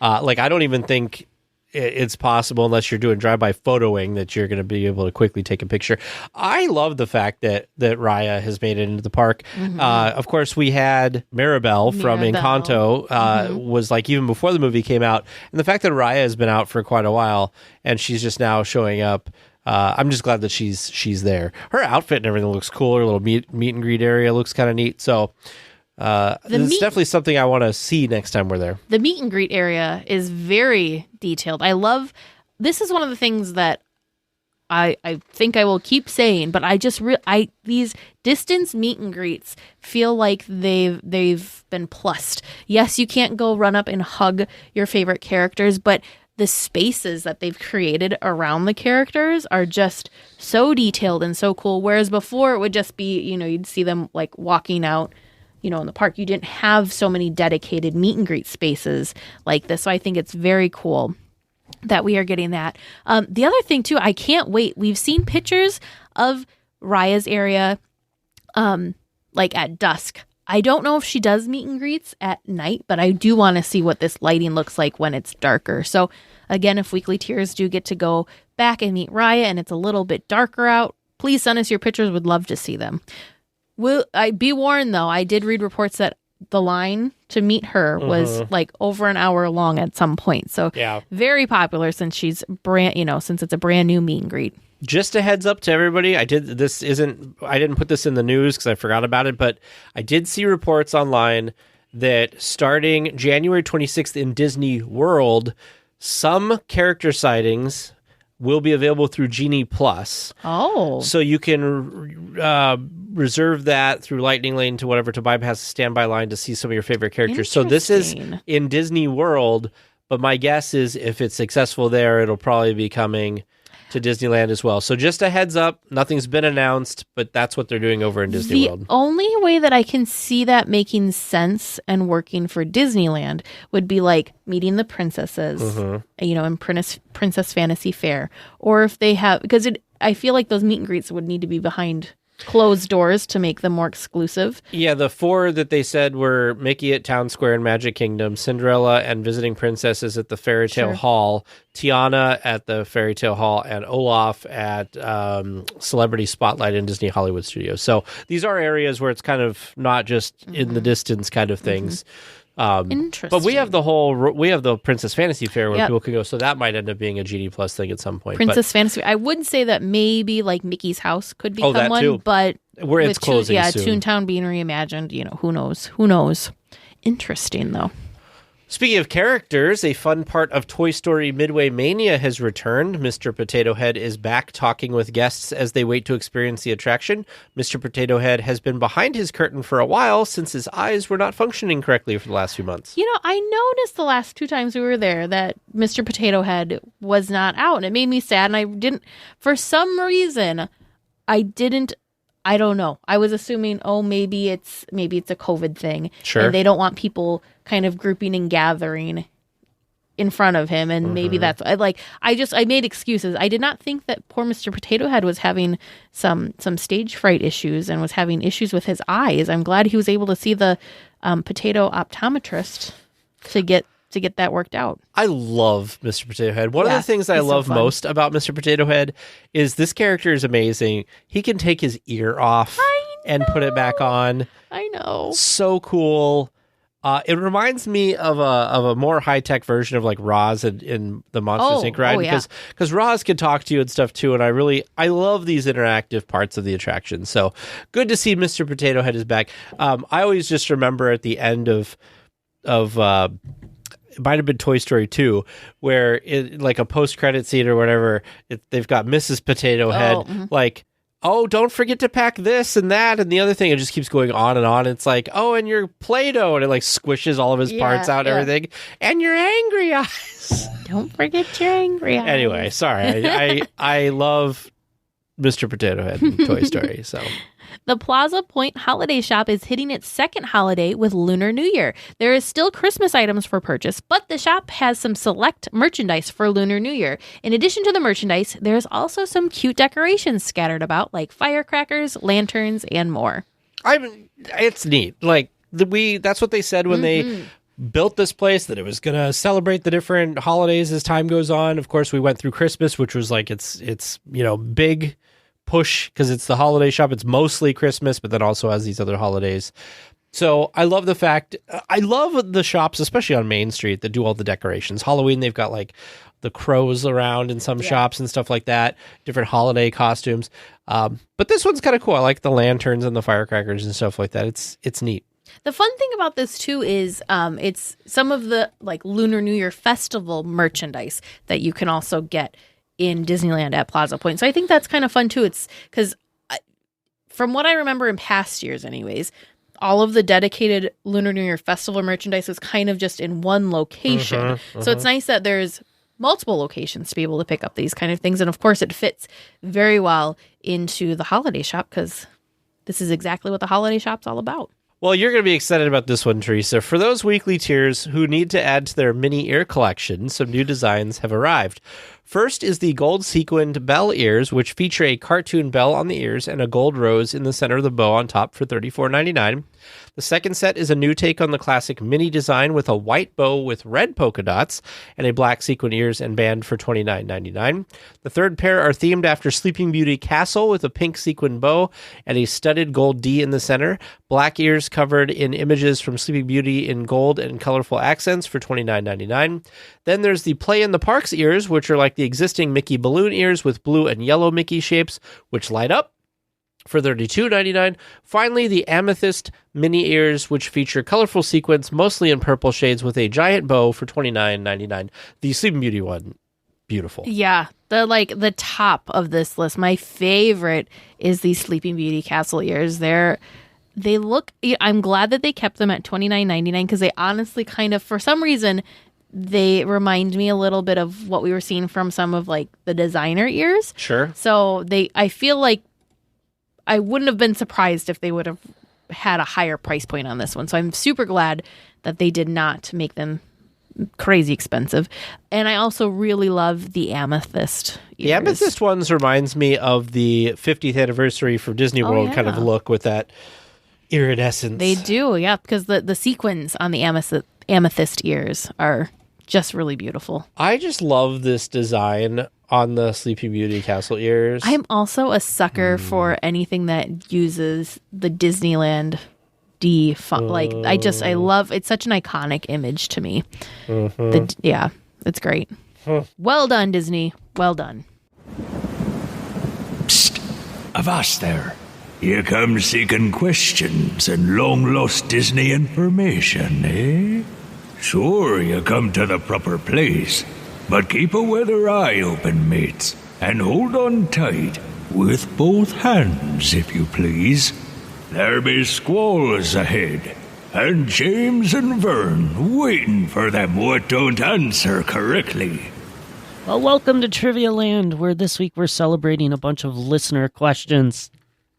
Like, I don't even think it's possible unless you're doing drive-by photoing that you're going to be able to quickly take a picture. I love the fact that Raya has made it into the park. Of course, we had Mirabelle from Encanto was like even before the movie came out. And the fact that Raya has been out for quite a while and she's just now showing up, I'm just glad that she's there. Her outfit and everything looks cool. Her little meet and greet area looks kind of neat. So it's definitely something I want to see next time we're there. The meet and greet area is very detailed. I love, this is one of the things that I think I will keep saying, but I just, these distance meet and greets feel like they've been plussed. Yes, you can't go run up and hug your favorite characters, but the spaces that they've created around the characters are just so detailed and so cool. Whereas before it would just be, you know, you'd see them like walking out, you know, in the park. You didn't have so many dedicated meet and greet spaces like this. So I think it's very cool that we are getting that. The other thing too, I can't wait. We've seen pictures of Raya's area, like at dusk. I don't know if she does meet and greets at night, but I do want to see what this lighting looks like when it's darker. So again, if weekly tiers do get to go back and meet Raya and it's a little bit darker out, please send us your pictures. Would love to see them. Will I be warned though? I did read reports that the line to meet her was like over an hour long at some point. So very popular since she's since it's a brand new meet and greet. Just a heads up to everybody. I didn't put this in the news because I forgot about it, but I did see reports online that starting January 26th in Disney World, some character sightings will be available through Genie Plus. Oh. So you can reserve that through Lightning Lane to whatever to bypass the standby line to see some of your favorite characters. So this is in Disney World, but my guess is if it's successful there, it'll probably be coming to Disneyland as well. So just a heads up, nothing's been announced, but that's what they're doing over in Disney World. The only way that I can see that making sense and working for Disneyland would be like meeting the princesses, you know, in Princess Fantasy Fair. Or if they have, because I feel like those meet and greets would need to be behind closed doors to make them more exclusive. Yeah, the 4 that they said were Mickey at Town Square and Magic Kingdom, Cinderella and Visiting Princesses at the Fairy Tale Hall, Tiana at the Fairy Tale Hall, and Olaf at Celebrity Spotlight in Disney Hollywood Studios. So these are areas where it's kind of not just in the distance kind of things. Interesting. But we have the Princess Fantasy Fair where people can go, so that might end up being a GD Plus thing at some point. Princess Fantasy. I would say that maybe like Mickey's House could become that one, too. but where it's closing soon. Toontown being reimagined, who knows. Interesting though. Speaking of characters, a fun part of Toy Story Midway Mania has returned. Mr. Potato Head is back talking with guests as they wait to experience the attraction. Mr. Potato Head has been behind his curtain for a while since his eyes were not functioning correctly for the last few months. I noticed the last 2 times we were there that Mr. Potato Head was not out, and it made me sad, and for some reason, I don't know. I was assuming, maybe it's a COVID thing. Sure. And they don't want people kind of grouping and gathering in front of him. And maybe that's I made excuses. I did not think that poor Mr. Potato Head was having some stage fright issues and was having issues with his eyes. I'm glad he was able to see the potato optometrist to get that worked out. I love Mr. Potato Head. One of the things I love most about Mr. Potato Head is this character is amazing. He can take his ear off and put it back on. I know. So cool. It reminds me of a more high-tech version of like Roz in the Monsters Inc. ride because Roz can talk to you and stuff too, and I love these interactive parts of the attraction. So good to see Mr. Potato Head is back. I always just remember at the end of it might have been Toy Story 2, where like a post-credit scene or whatever, they've got Mrs. Potato Head, like, oh, don't forget to pack this and that and the other thing. It just keeps going on and on. It's like, oh, and your Play-Doh, and it like squishes all of his parts out and everything. And your angry eyes. Don't forget your angry eyes. Anyway, sorry. I love Mr. Potato Head in Toy Story, so... The Plaza Point Holiday Shop is hitting its second holiday with Lunar New Year. There is still Christmas items for purchase, but the shop has some select merchandise for Lunar New Year. In addition to the merchandise, there's also some cute decorations scattered about, like firecrackers, lanterns, and more. It's neat. Like, that's what they said when they built this place, that it was going to celebrate the different holidays as time goes on. Of course, we went through Christmas, which was like it's big push because it's the holiday shop. It's mostly Christmas, but then also has these other holidays. So I love the shops, especially on Main Street, that do all the decorations. Halloween, they've got like the crows around in some shops and stuff like that, different holiday costumes. But this one's kind of cool. I like the lanterns and the firecrackers and stuff like that. It's neat. The fun thing about this too is it's some of the like Lunar New Year festival merchandise that you can also get in Disneyland at Plaza Point. So I think that's kind of fun too. It's because from what I remember in past years anyways, all of the dedicated Lunar New Year festival merchandise was kind of just in one location. So it's nice that there's multiple locations to be able to pick up these kind of things. And of course it fits very well into the holiday shop because this is exactly what the holiday shop's all about. Well, you're going to be excited about this one, Teresa. For those weekly tiers who need to add to their mini ear collection, some new designs have arrived. First is the gold sequined bell ears, which feature a cartoon bell on the ears and a gold rose in the center of the bow on top for $34.99. The second set is a new take on the classic Minnie design with a white bow with red polka dots and a black sequin ears and band for $29.99. The third pair are themed after Sleeping Beauty Castle with a pink sequin bow and a studded gold D in the center. Black ears covered in images from Sleeping Beauty in gold and colorful accents for $29.99. Then there's the Play in the Parks ears, which are like the existing Mickey balloon ears with blue and yellow Mickey shapes, which light up for $32.99. Finally, the Amethyst mini ears, which feature colorful sequins, mostly in purple shades with a giant bow for $29.99. The Sleeping Beauty one, beautiful. Yeah, the top of this list, my favorite is the Sleeping Beauty Castle ears. They look, I'm glad that they kept them at $29.99 because they honestly kind of, for some reason, they remind me a little bit of what we were seeing from some of like the designer ears. Sure. So I feel like I wouldn't have been surprised if they would have had a higher price point on this one. So I'm super glad that they did not make them crazy expensive. And I also really love the amethyst ears. The amethyst ones reminds me of the 50th anniversary for Disney World kind of look with that iridescence. They do, yeah, because the sequins on the amethyst ears are just really beautiful. I just love this design on the Sleepy Beauty castle ears. I'm also a sucker for anything that uses the Disneyland I love, it's such an iconic image to me. It's great. Well done, Disney. Well done. Psst, avast there. You come seeking questions and long-lost Disney information, eh? Sure, you come to the proper place, but keep a weather eye open, mates, and hold on tight, with both hands, if you please. There be squalls ahead, and James and Vern waiting for them what don't answer correctly. Well, welcome to Trivia Land, where this week we're celebrating a bunch of listener questions.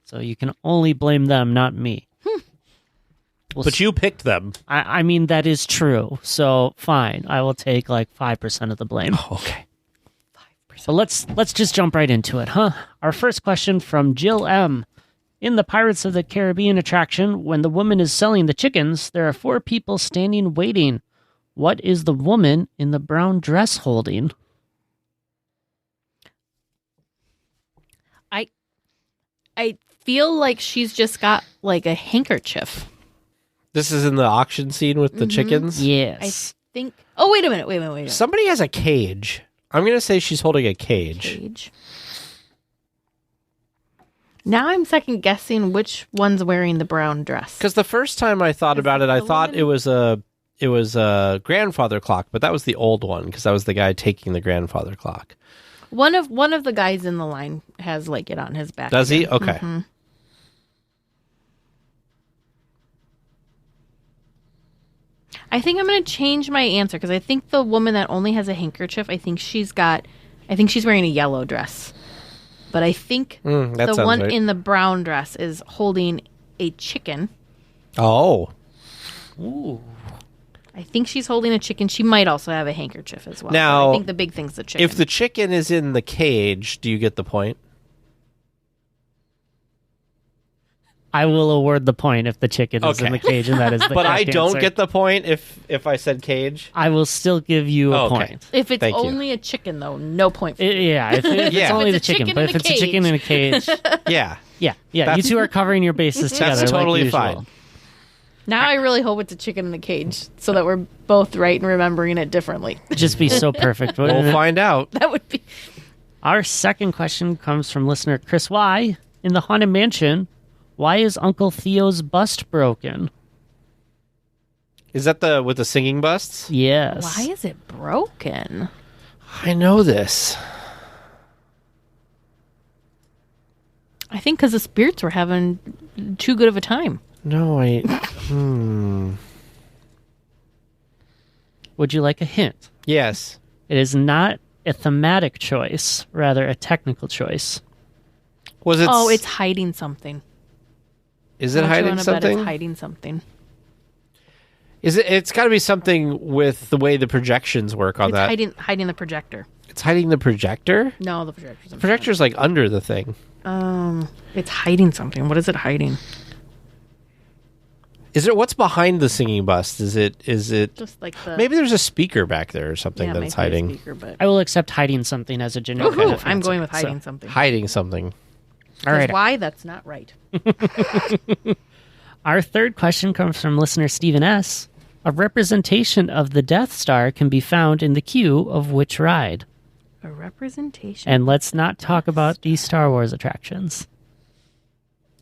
So you can only blame them, not me. But you picked them. I mean, that is true. So, fine. I will take like 5% of the blame. Oh, okay. 5%. So let's just jump right into it, huh? Our first question from Jill M. In the Pirates of the Caribbean attraction, when the woman is selling the chickens, there are 4 people standing waiting. What is the woman in the brown dress holding? I feel like she's just got like a handkerchief. This is in the auction scene with the chickens? Yes. I think. Oh, wait a minute. Somebody has a cage. I'm going to say she's holding a cage. Now I'm second guessing which one's wearing the brown dress. Because the first time I thought about it, I thought it was a grandfather clock, but that was the old one because that was the guy taking the grandfather clock. One of the guys in the line has like it on his back. Does he? Okay. Mm-hmm. I think I'm going to change my answer because I think the woman that only has a handkerchief, I think she's wearing a yellow dress. But I think the one in the brown dress is holding a chicken. Oh. Ooh. I think she's holding a chicken. She might also have a handkerchief as well. Now, I think the big thing's the chicken. If the chicken is in the cage, do you get the point? I will award the point if the chicken is in the cage, and that is the But I correct don't answer. get the point if I said cage? I will still give you a point. If it's Thank you. only a chicken, though, no point for If it's only If the it's a chicken. chicken But in if a it's a chicken in a cage, Yeah. yeah. You That's- two are covering your bases together. That's totally like usual. fine. Now I really hope it's a chicken in a cage so that we're both right and remembering it differently. It'd just be so perfect. wouldn't We'll it? find out. That would be... Our second question comes from listener Chris Y. In the Haunted Mansion, why is Uncle Theo's bust broken? Is that the with the singing busts? Yes. Why is it broken? I know this. I think because the spirits were having too good of a time. No, Would you like a hint? Yes. It is not a thematic choice, rather a technical choice. Was it? Oh, it's hiding something. Is it How much you hiding wanna bet something? It's hiding something. Is it? It's got to be something with the way the projections work on It's that. hiding the projector. It's hiding the projector. No, the projector's The projector's like under the thing. It's hiding something. What is it hiding? Is it? What's behind the singing bust? Is it? Just like the... Maybe there's a speaker back there or something yeah, that maybe it's a hiding. speaker, but... I will accept hiding something as a generic. Woohoo! defense I'm going with answer. hiding something. Hiding something. All right. Why? That's not right. Our third question comes from listener Stephen S. A representation of the Death Star can be found in the queue of which ride? A representation. And let's not talk about these Star Wars attractions.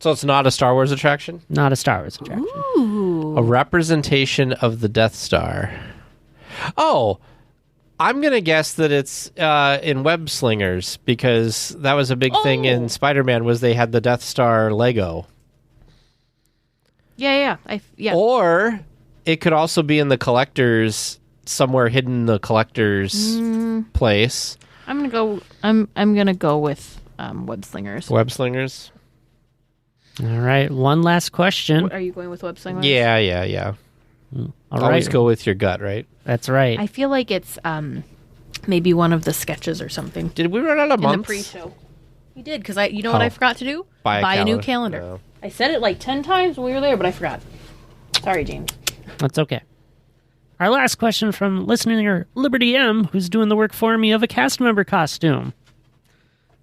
So it's not a Star Wars attraction? Not a Star Wars attraction. Ooh. A representation of the Death Star. Oh, I'm going to guess that it's in Web Slingers because that was a big thing in Spider-Man was they had the Death Star Lego. Yeah. Or it could also be in the collector's, somewhere hidden in the collector's place. I'm gonna go with web slingers. Web Slingers? All right. One last question. Are you going with web slingers? Yeah. All Always right. go with your gut, right? That's right. I feel like it's maybe one of the sketches or something Did we run out of in the months? pre-show. We did, because you know what I forgot to do? Buy a new calendar. calendar. No. I said it like 10 times when we were there, but I forgot. Sorry, James. That's okay. Our last question from listener Liberty M, who's doing the work for me of a cast member costume.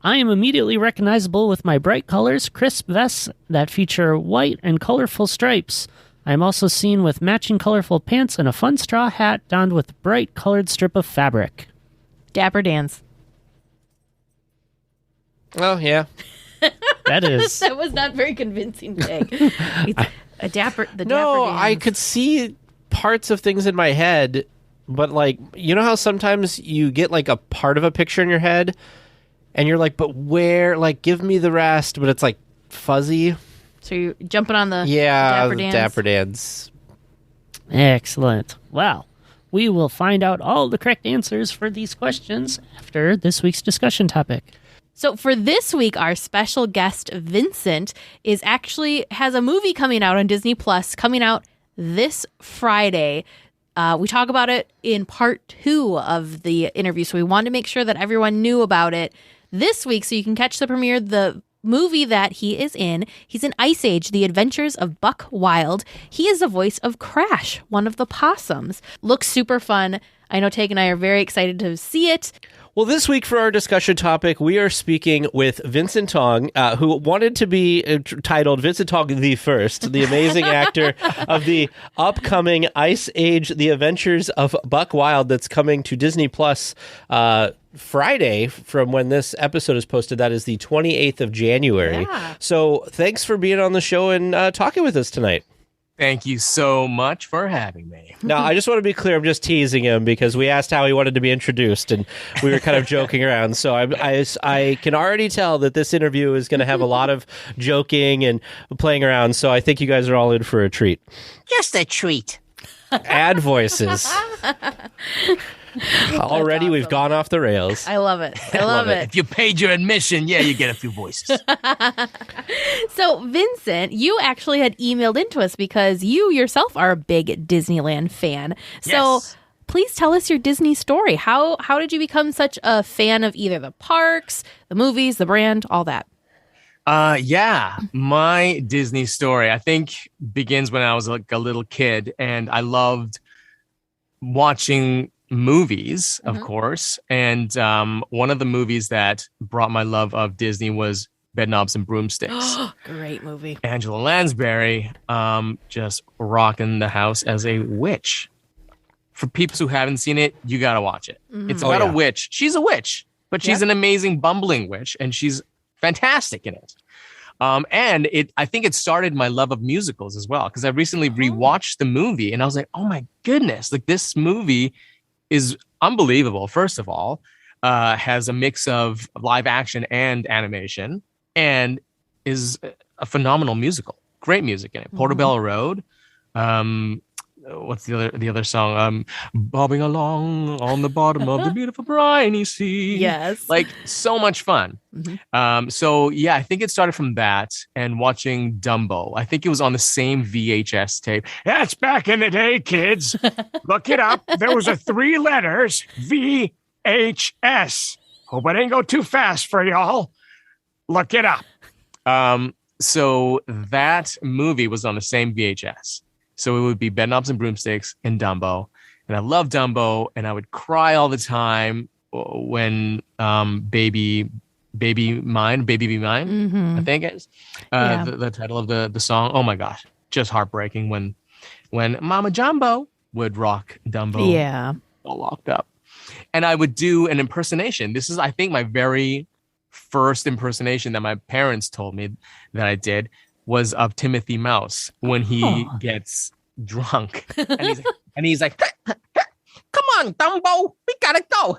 I am immediately recognizable with my bright colors, crisp vests that feature white and colorful stripes. I am also seen with matching colorful pants and a fun straw hat donned with bright colored strip of fabric. Dapper Dan's. Oh, yeah. That is. That was not very convincing, Peg. It's a Dapper Dan's. I could see parts of things in my head, but like, you know how sometimes you get like a part of a picture in your head and you're like, but where? Like, give me the rest, but it's like fuzzy. So you're jumping on the Yeah, Dapper Dan's. Dapper Dan's. Excellent. Well, we will find out all the correct answers for these questions after this week's discussion topic. So for this week, our special guest, Vincent, has a movie coming out on Disney Plus, coming out this Friday. We talk about it in part 2 of the interview, so we wanted to make sure that everyone knew about it this week so you can catch the premiere. The movie that he is in, he's in Ice Age, The Adventures of Buck Wild. He is the voice of Crash, one of the possums. Looks super fun. I know Teg and I are very excited to see it. Well, this week for our discussion topic, we are speaking with Vincent Tong, who wanted to be titled Vincent Tong the First, the amazing actor of the upcoming Ice Age, The Adventures of Buck Wild that's coming to Disney Plus Friday from when this episode is posted. That is the 28th of January. Yeah. So thanks for being on the show and talking with us tonight. Thank you so much for having me. Now, I just want to be clear, I'm just teasing him because we asked how he wanted to be introduced, and we were kind of joking around. So I can already tell that this interview is going to have a lot of joking and playing around, so I think you guys are all in for a treat. Just a treat. Ad voices. Already, awesome. We've gone off the rails. I love it. I love it. If you paid your admission, yeah, you get a few voices. So, Vincent, you actually had emailed into us because you yourself are a big Disneyland fan. So, Yes. please tell us your Disney story. How did you become such a fan of either the parks, the movies, the brand, all that? Yeah, my Disney story, I think, begins when I was like a little kid, and I loved watching movies, of course. And one of the movies that brought my love of Disney was Bedknobs and Broomsticks. Great movie. Angela Lansbury just rocking the house as a witch. For people who haven't seen it, you got to watch it. It's about a witch. She's a witch, but she's an amazing bumbling witch, and she's fantastic in it. And I think it started my love of musicals as well, because I recently rewatched the movie and I was like, oh my goodness, like this movie is unbelievable. First of all, has a mix of live action and animation, and is a phenomenal musical. Great music in it. Portobello Road. What's the other song? Bobbing along on the bottom of the beautiful briny sea. Yes. Like, so much fun. So yeah, I think it started from that and watching Dumbo. I think it was on the same VHS tape. That's back in the day, kids. Look it up. There was a 3 letters, VHS. Hope I didn't go too fast for y'all. Look it up. So that movie was on the same VHS. So it would be Bedknobs and Broomsticks and Dumbo. And I love Dumbo, and I would cry all the time when Baby Be Mine, I think it is the title of the song. Oh my gosh, just heartbreaking when Mama Jumbo would rock Dumbo. Yeah. All locked up. And I would do an impersonation. This is, I think, my very first impersonation that my parents told me that I did was of Timothy Mouse when he gets drunk. And he's like, come on, Dumbo, we gotta go.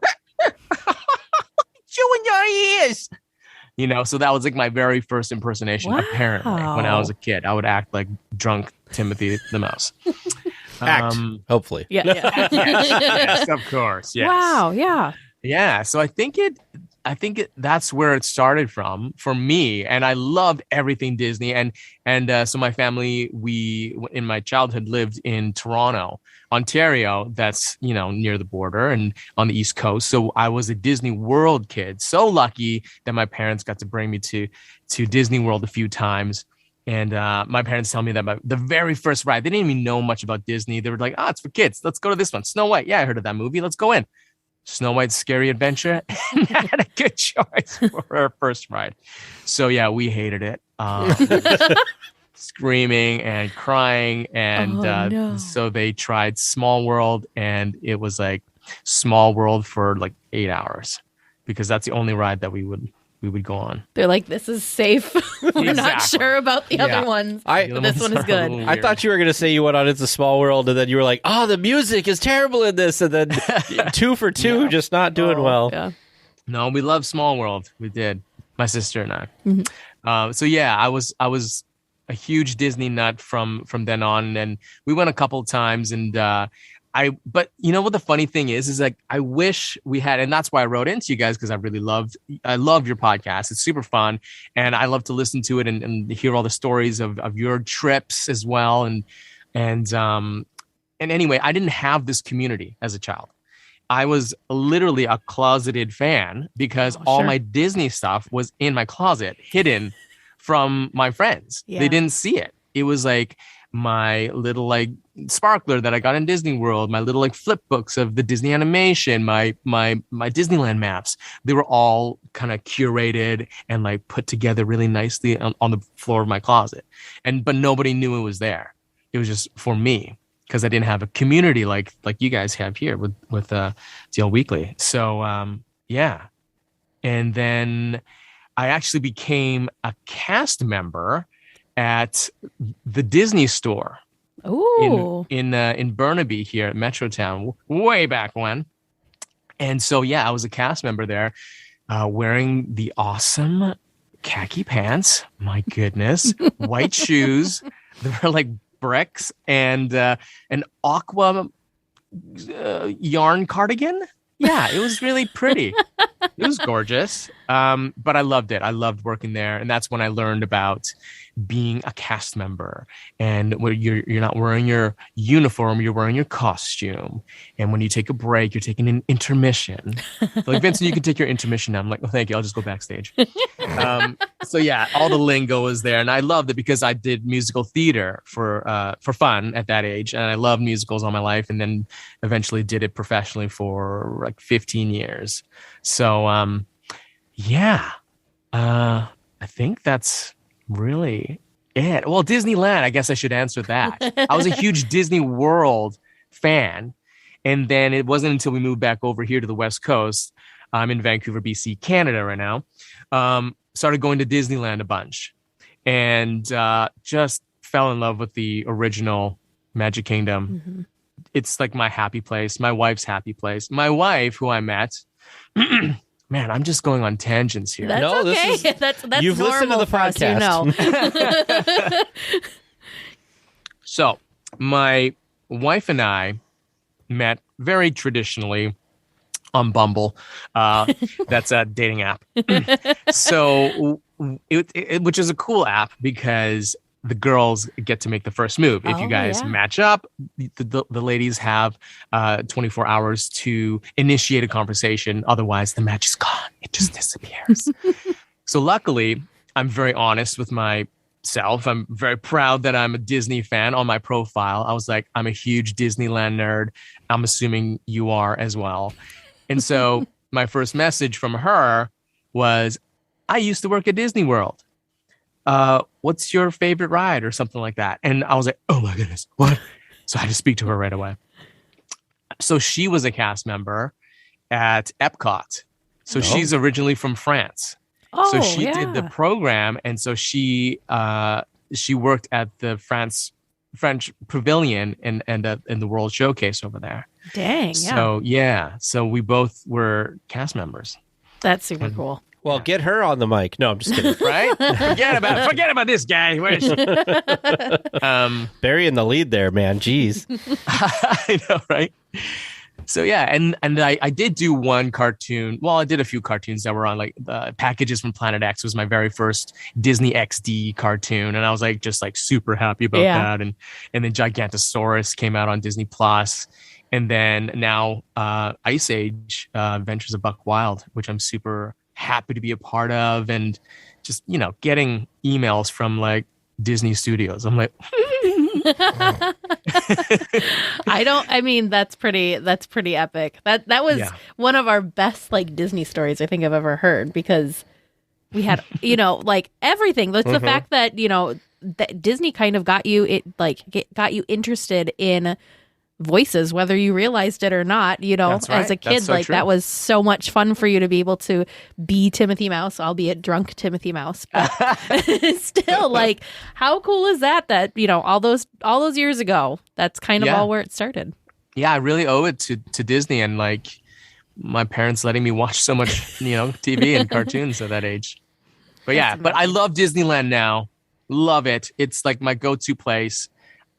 Chewing your ears. You know, so that was like my very first impersonation, apparently, when I was a kid. I would act like drunk Timothy the Mouse. Hopefully. Yeah. Yes, of course. Yes. Wow. Yeah. Yeah. So I think that's where it started from for me, and I loved everything Disney. And so my family, we in my childhood lived in Toronto, Ontario. That's near the border and on the East Coast. So I was a Disney World kid. So lucky that my parents got to bring me to Disney World a few times. And my parents tell me that the very first ride, they didn't even know much about Disney. They were like, it's for kids. Let's go to this one. Snow White. Yeah, I heard of that movie. Let's go in. Snow White's Scary Adventure. And had a good choice for our first ride. So yeah, we hated it. Screaming and crying. And so they tried Small World, and it was like Small World for like 8 hours, because that's the only ride that we would go on. They're like, this is safe. We're not sure about the other ones. But this one is good. I thought you were going to say you went on It's a Small World, and then you were like, the music is terrible in this. And then 2 for 2, just not doing well. Yeah. No, we love Small World. We did. My sister and I. Mm-hmm. So yeah, I was a huge Disney nut from then on. And we went a couple of times, and but you know what the funny thing is like, I wish we had, and that's why I wrote into you guys, because I love your podcast. It's super fun, and I love to listen to it and hear all the stories of your trips as well. And anyway, I didn't have this community as a child. I was literally a closeted fan, because all my Disney stuff was in my closet, hidden from my friends. Yeah. They didn't see it. It was like my little like sparkler that I got in Disney World, my little like flip books of the Disney animation, my Disneyland maps. They were all kind of curated and like put together really nicely on the floor of my closet. But nobody knew it was there. It was just for me, because I didn't have a community like you guys have here with DLWeekly. So yeah. And then I actually became a cast member at the Disney store in Burnaby here at Metrotown, way back when. And so, yeah, I was a cast member there, wearing the awesome khaki pants. My goodness. White shoes. They were like bricks, and an aqua yarn cardigan. Yeah, it was really pretty. It was gorgeous. But I loved it. I loved working there. And that's when I learned about being a cast member, and where you're not wearing your uniform, you're wearing your costume. And when you take a break, you're taking an intermission. Like, Vincent, you can take your intermission now. I'm like, thank you. I'll just go backstage. So yeah, all the lingo was there. And I loved it, because I did musical theater for fun at that age. And I loved musicals all my life, and then eventually did it professionally for like 15 years. So, yeah, I think that's really it. Well, Disneyland, I guess I should answer that. I was a huge Disney World fan. And then it wasn't until we moved back over here to the West Coast. I'm in Vancouver, BC, Canada right now. Started going to Disneyland a bunch, and just fell in love with the original Magic Kingdom. Mm-hmm. It's like my happy place, my wife's happy place. My wife, who I met, man, I'm just going on tangents here. That's okay. That's you've listened to the podcast. So my wife and I met very traditionally on Bumble. That's a dating app. So which is a cool app, because the girls get to make the first move. If you guys match up, the ladies have 24 hours to initiate a conversation. Otherwise, the match is gone. It just disappears. So luckily, I'm very honest with myself. I'm very proud that I'm a Disney fan. On my profile, I was like, I'm a huge Disneyland nerd. I'm assuming you are as well. And so my first message from her was, I used to work at Disney World. What's your favorite ride, or something like that? And I was like, oh my goodness, what? So I had to speak to her right away. So she was a cast member at Epcot. So she's originally from France. So she did the program. And so she worked at the French Pavilion and the World Showcase over there. Dang. So yeah. So we both were cast members. That's super cool. Well, get her on the mic. No, I'm just kidding. Right? Forget about this guy. Where is she? Burying the lead there, man. Jeez. I know, right? So yeah, and I did do one cartoon. Well, I did a few cartoons that were on like the Packages from Planet X was my very first Disney XD cartoon, and I was like just like super happy about that. And then Gigantosaurus came out on Disney Plus, and then now Ice Age Adventures of Buck Wild, which I'm super happy to be a part of, and just getting emails from like Disney Studios. I'm like. I mean, that's pretty epic. That was one of our best like Disney stories I think I've ever heard, because we had, like everything. That's the fact that, that Disney kind of got you interested in voices, whether you realized it or not, as a kid. So like true. That was so much fun for you to be able to be Timothy Mouse, albeit drunk Timothy Mouse. But still, like, how cool is that all those years ago, that's kind of all where it started. Yeah, I really owe it to Disney and like my parents letting me watch so much, TV and cartoons at that age. But yeah, but I love Disneyland now. Love it. It's like my go-to place.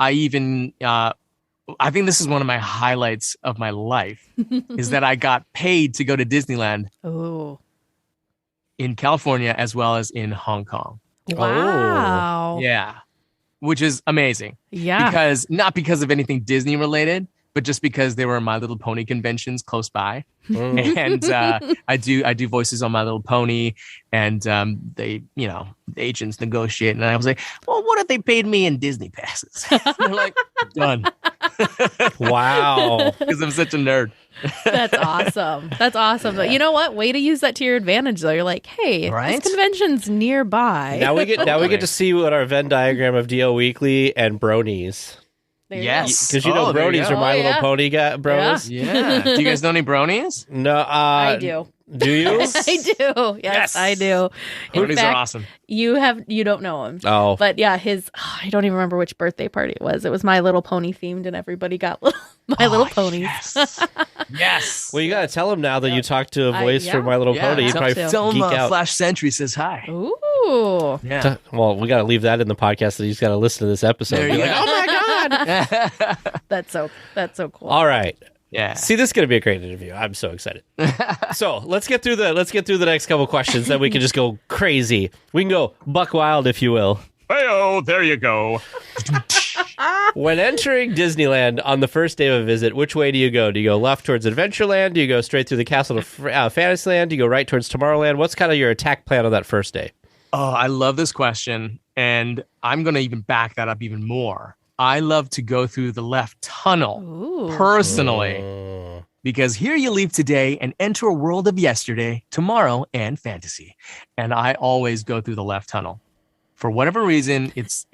I think this is one of my highlights of my life is that I got paid to go to Disneyland in California as well as in Hong Kong. Wow. Yeah. Which is amazing. Yeah. Not because of anything Disney related, but just because there were My Little Pony conventions close by. And I do voices on My Little Pony, and they, the agents negotiate, and I was like, well, what if they paid me in Disney passes? They're like, done. Wow. Because I'm such a nerd. That's awesome. That's awesome. But you know what? Way to use that to your advantage, though. You're like, hey, this convention's nearby. Now we get to see what our Venn diagram of DL Weekly and bronies. Yes. Because bronies are My Little Pony bros. Yeah. Do you guys know any bronies? No. I do. Do you? I do. Yes, I do. Bronies are awesome. You don't know him. Oh. But yeah, I don't even remember which birthday party it was. It was My Little Pony themed, and everybody got My Little Ponies. Yes. Yes. Well, you got to tell him now that you talked to a voice from My Little Pony. He'd probably tell geek him out. Flash Sentry says hi. Ooh. Yeah. Well, we got to leave that in the podcast that he's got to listen to this episode. There you go. Oh my God. That's so cool. All right. Yeah. See, this is going to be a great interview. I'm so excited. So let's get through the next couple questions. Then we can just go crazy. We can go buck wild, if you will. Hey-oh, there you go. When entering Disneyland on the first day of a visit, which way do you go? Do you go left towards Adventureland? Do you go straight through the Castle to Fantasyland? Do you go right towards Tomorrowland? What's kind of your attack plan on that first day? Oh, I love this question. And I'm going to even back that up even more. I love to go through the left tunnel personally, because here you leave today and enter a world of yesterday, tomorrow, and fantasy. And I always go through the left tunnel. For whatever reason, it's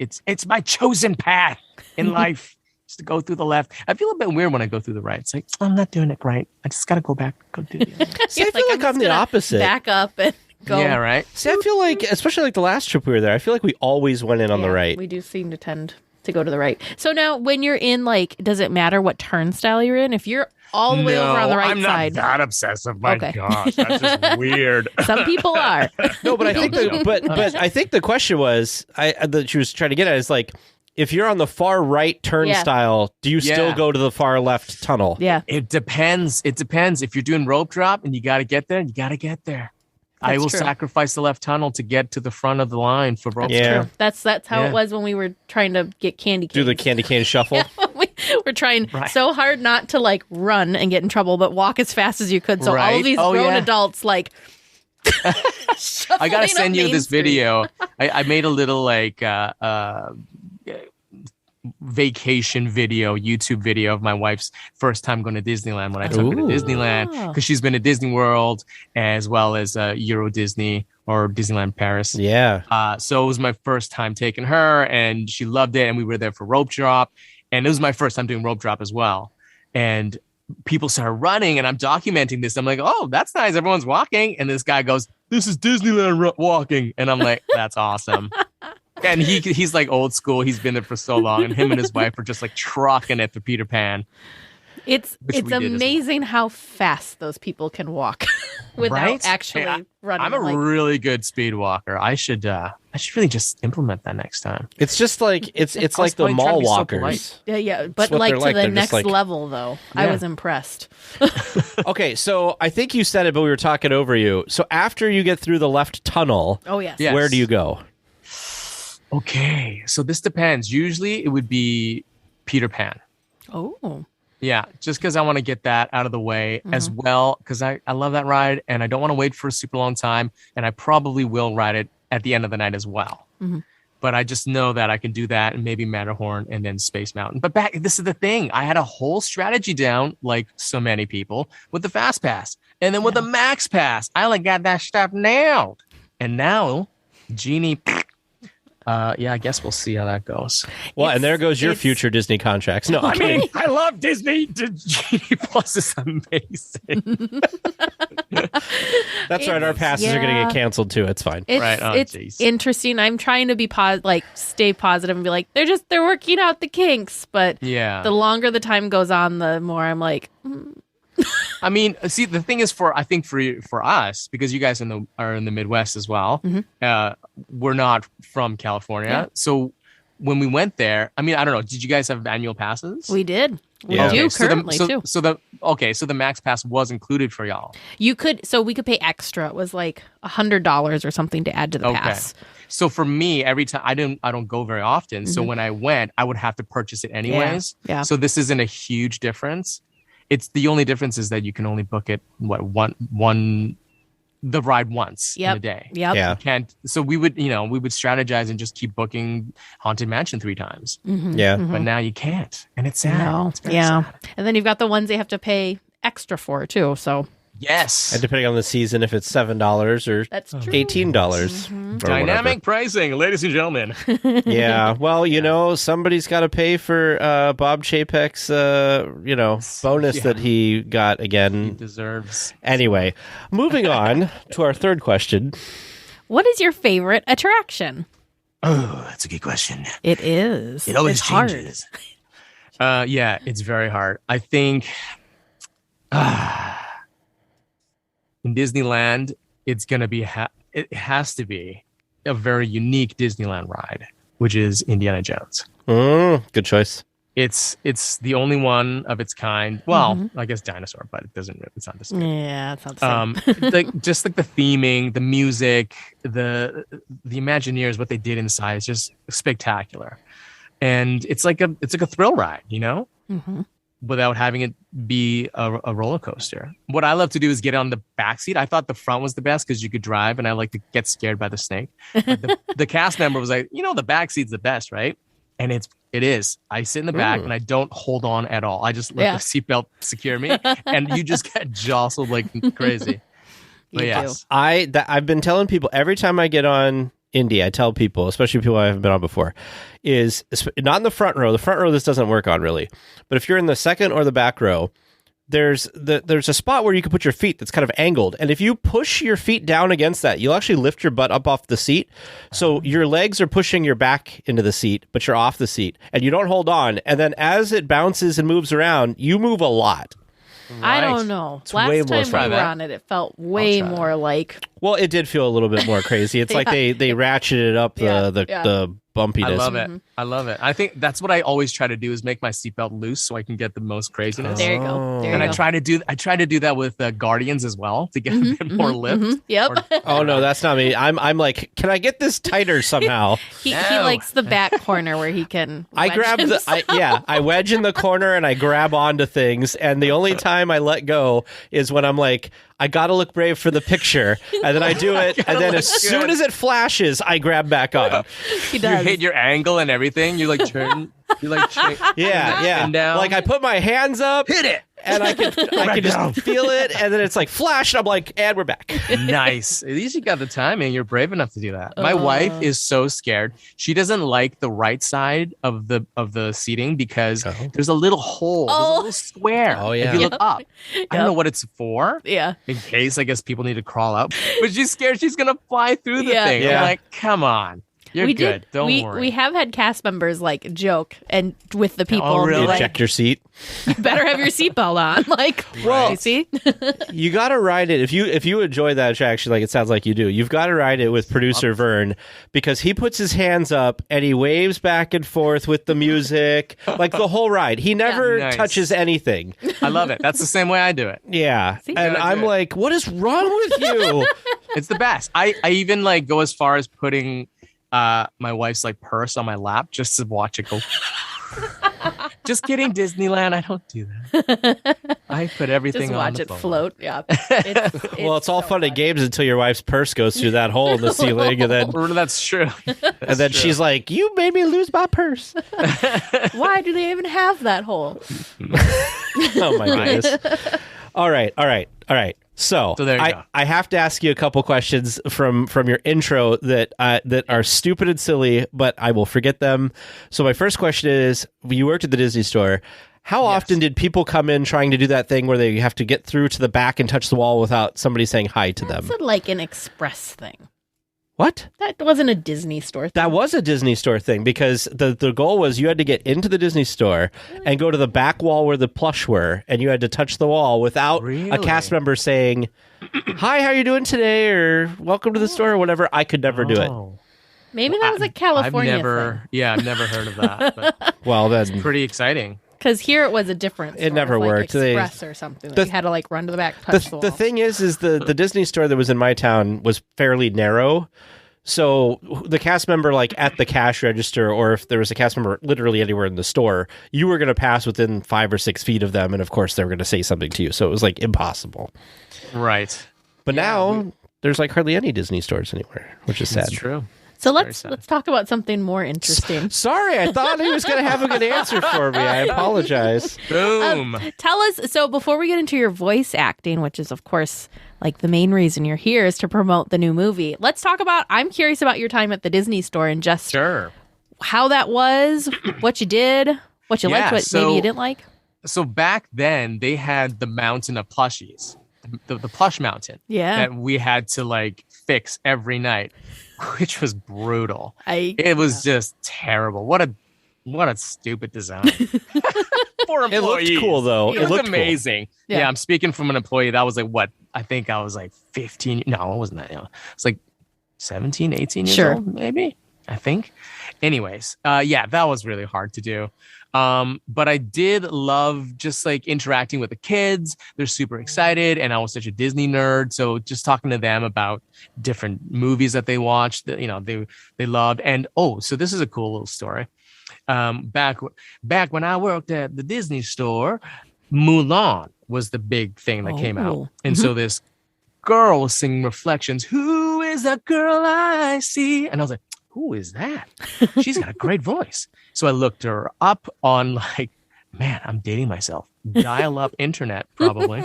my chosen path in life, just to go through the left. I feel a bit weird when I go through the right. It's like, I'm not doing it right. I just got to go back, go do it. See, I feel like I'm the opposite. Back up and go. Yeah, right? See, I feel like, especially like the last trip we were there, I feel like we always went in on the right. We do seem to tend to go to the right. So now when you're in, like, does it matter what turnstile you're in? If you're all the way over on the right side. I'm not that obsessive. My gosh, that's just weird. Some people are. No, but I think but I think the question was that she was trying to get at is like, if you're on the far right turnstile, do you still go to the far left tunnel? Yeah. It depends. If you're doing rope drop and you got to get there, you got to get there. I will sacrifice the left tunnel to get to the front of the line for rope drop. That's how it was when we were trying to get candy canes. Do the candy cane shuffle. We're trying so hard not to like run and get in trouble, but walk as fast as you could. So all of these grown adults like. I gotta send you this video. I made a little like vacation video, YouTube video of my wife's first time going to Disneyland when I took her to Disneyland, because she's been to Disney World as well as Euro Disney or Disneyland Paris. Yeah. So it was my first time taking her, and she loved it. And we were there for rope drop, and it was my first time doing rope drop as well. And people started running, and I'm documenting this. I'm like, oh, that's nice. Everyone's walking. And this guy goes, this is Disneyland walking. And I'm like, that's awesome. And he's like old school. He's been there for so long. And him and his wife are just like trucking it for Peter Pan. It's we did as well. amazing how fast those people can walk without Right? actually Hey, running. I'm a like, really good speed walker. I should really just implement that next time. It's just like it's I was like the probably trying mall to be so walkers. polite. yeah, but That's what like they're to like. the They're just next like- level though. I Yeah. was impressed. Okay, so I think you said it, but we were talking over you. So after you get through the left tunnel, Oh yes. Yeah. where Yes. do you go? Okay, so this depends. Usually it would be Peter Pan. Oh. Yeah, just because I want to get that out of the way as well, because I love that ride and I don't want to wait for a super long time. And I probably will ride it at the end of the night as well. But I just know that I can do that and maybe Matterhorn and then Space Mountain. But this is the thing. I had a whole strategy down, like so many people, with the Fast Pass. And then with the Max Pass, I like got that stuff nailed. And now, Genie... yeah, I guess we'll see how that goes. Well, and there goes your it's- future Disney contracts. No, I'm kidding. I love Disney. Genie Plus is amazing. That's right. Our passes are going to yeah. get canceled too. It's fine. It's Right. Oh, it's jeez. interesting. I'm trying to be stay positive and be like, they're working out the kinks. But Yeah. the longer the time goes on, the more I'm like, I mean, see, the thing is, I think for us, because you guys are in the Midwest as well. We're not from California, Yeah. so when we went there, I mean, I don't know. Did you guys have annual passes? we did. We Yeah. do Okay, so currently too. So the Max Pass was included for y'all. We could pay extra. It was like $100 or something to add to the Okay. pass. So for me, every time I don't go very often. So when I went, I would have to purchase it anyways. Yeah. So this isn't a huge difference. It's the only difference is that you can only book it the ride once in a day. Yep. Yeah. You can't. So we would strategize and just keep booking Haunted Mansion 3 times. Yeah. But now you can't, and it's sad. Mm-hmm. No. It's very Yeah. sad. And then you've got the ones they have to pay extra for too. So Yes. And depending on the season, if it's $7 or that's true. $18 or Dynamic pricing, ladies and gentlemen. whatever. Yeah. Well, somebody's got to pay for Bob Chapek's, bonus that he got He again. deserves. Anyway, moving on to our third question. What is your favorite attraction? Oh, that's a good question. It is. It always it's hard. changes. Yeah, it's very hard. I think in Disneyland, it's gonna be it has to be a very unique Disneyland ride, which is Indiana Jones. Good choice. It's the only one of its kind. Well, I guess dinosaur, but it's not the same. Yeah, it's not the same. Just like the theming, the music, the Imagineers, what they did inside is just spectacular, and it's like a thrill ride, without having it be a roller coaster. What I love to do is get on the back seat. I thought the front was the best because you could drive, and I like to get scared by the snake. But the cast member was like, the back seat's the best, right? And it is. I sit in the back and I don't hold on at all. I just let the seatbelt secure me, and you just get jostled like crazy. But You yes. I've been telling people every time I get on Indy, I tell people, especially people I haven't been on before, is not in the front row. The front row, this doesn't work on really. But if you're in the second or the back row, there's a spot where you can put your feet that's kind of angled. And if you push your feet down against that, you'll actually lift your butt up off the seat. So your legs are pushing your back into the seat, but you're off the seat. And you don't hold on. And then as it bounces and moves around, you move a lot. I don't know. Last way more time fun. we were on it, it felt way more like Well, it did feel a little bit more crazy. It's like they ratcheted up the bumpiness. I love it. I love it. I think that's what I always try to do is make my seatbelt loose so I can get the most craziness. there you go. There And you I go. try to do that with Guardians as well to get a bit more lift. Yep. Oh no, that's not me. I'm like, can I get this tighter somehow? he No. likes the back corner where he can. I wedge grab himself. I wedge in the corner and I grab onto things, and the only time I let go is when I'm like, I gotta look brave for the picture, and then I do it, and then as soon as it flashes, I grab back on. He You does. hit your angle and everything. You like turn. You like Yeah. And down. Like I put my hands up, hit it. and I can just feel it, and then it's like flash, and I'm like, and we're back. Nice. At least you got the timing. You're brave enough to do that. My wife is so scared. She doesn't like the right side of the seating because there's a little hole, there's a little square. Oh, yeah. If you look up, I don't know what it's for. Yeah. In case I guess people need to crawl up, but she's scared she's gonna fly through the thing. Yeah. I'm like, come on. You're good. Don't worry. We have had cast members like joke and with the people. Oh, really? Like, Check your seat. You better have your seatbelt on. Like, well, you see, you got to ride it if you enjoy that attraction. Like it sounds like you do. You've got to ride it with producer Vern because he puts his hands up and he waves back and forth with the music, like the whole ride. He never touches anything. I love it. That's the same way I do it. Yeah, and I'm like, what is wrong with you? It's the best. I even like go as far as putting my wife's like purse on my lap just to watch it go. Just kidding, Disneyland. I don't do that. I put everything just on watch the it phone. float. Yeah. It's all fun and games until your wife's purse goes through that hole in the ceiling, and then that's true. and then she's like, "You made me lose my purse." Why do they even have that hole? Oh my goodness! All right. So there you go. I have to ask you a couple questions from your intro that are stupid and silly, but I will forget them. So my first question is: you worked at the Disney store. How often did people come in trying to do that thing where they have to get through to the back and touch the wall without somebody saying hi to them? That's like an express thing. What? That wasn't a Disney store thing. That was a Disney store thing because the goal was you had to get into the Disney store and go to the back wall where the plush were, and you had to touch the wall without a cast member saying, "Hi, how are you doing today?" or "Welcome to the store" or whatever. I could never do it. Maybe that was a California thing. I've never heard of that. But well, that's pretty exciting. Because here it was a different store. It never like worked. Express or something. You had to like run to the back, touch the wall. The thing is the Disney store that was in my town was fairly narrow. So the cast member, like at the cash register, or if there was a cast member literally anywhere in the store, you were going to pass within 5 or 6 feet of them, and of course they were going to say something to you. So it was like impossible. Right. But now there's like hardly any Disney stores anywhere, which is sad. That's true. So let's talk about something more interesting. Sorry, I thought he was going to have a good answer for me. I apologize. Boom. Tell us, so before we get into your voice acting, which is of course like the main reason you're here is to promote the new movie. Let's talk about, I'm curious about your time at the Disney store and just how that was, what you did, what you liked, what maybe you didn't like. So back then they had the mountain of plushies, the plush mountain that we had to like fix every night, which was brutal. It was just terrible. What a stupid design. For employees. It looked cool though. It looked amazing. Cool. Yeah, I'm speaking from an employee. That was like what? I think I was like 15. No, it wasn't that. It's like 17, 18 years old, maybe. I think. Anyways, that was really hard to do. But I did love just like interacting with the kids. They're super excited, and I was such a Disney nerd. So just talking to them about different movies that they watched, that, they loved. And so this is a cool little story. Back when I worked at the Disney store, Mulan was the big thing that came out, and so this girl was singing Reflections. Who is that girl I see? And I was like, who is that? She's got a great voice. So I looked her up on like, man, I'm dating myself. Dial-up internet, probably.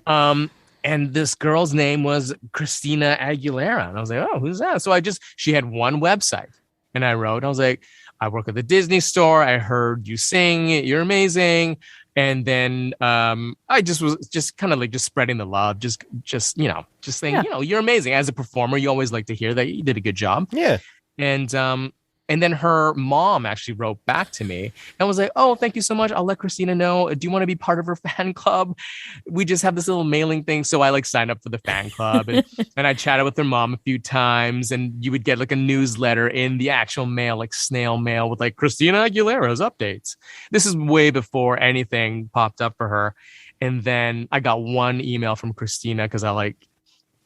And this girl's name was Christina Aguilera. And I was like, oh, who's that? So she had one website. And I was like, I work at the Disney store. I heard you sing. You're amazing. And then I was kind of like spreading the love, just saying, you're amazing. As a performer, you always like to hear that you did a good job. Yeah. And then her mom actually wrote back to me and was like, oh, thank you so much. I'll let Christina know. Do you want to be part of her fan club? We just have this little mailing thing. So I like signed up for the fan club and I chatted with her mom a few times, and you would get like a newsletter in the actual mail, like snail mail with like Christina Aguilera's updates. This is way before anything popped up for her. And then I got one email from Christina because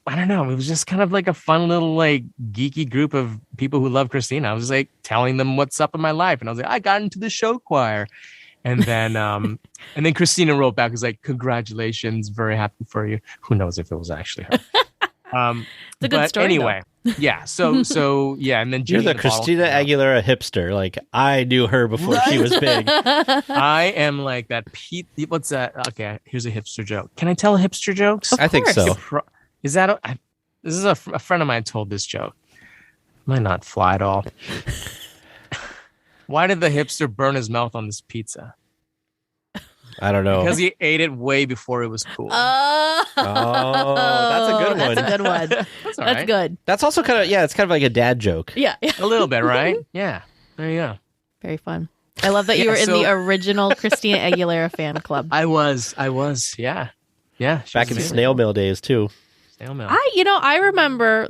I don't know. It was just kind of like a fun little like geeky group of people who love Christina. I was like telling them what's up in my life. And I was like, I got into the show choir. And then Christina wrote back, was like, congratulations. Very happy for you. Who knows if it was actually her. It's a good story. Anyway, yeah. So yeah. And then you're the Christina Aguilera hipster. Like I knew her before she was big. I am like that. What's that? Okay. Here's a hipster joke. Can I tell hipster jokes? I think so. Is that this is a friend of mine told this joke. Might not fly at all. Why did the hipster burn his mouth on this pizza? I don't know. Because he ate it way before it was cool. Oh, that's a good one. That's a good one. That's all That's right. good. That's also kind of, it's kind of like a dad joke. Yeah. A little bit, right? Yeah. There you go. Very fun. I love that you were in the original Christina Aguilera fan club. I was. Yeah. Yeah. Back in the snail mail days, too. Snail mail. I remember,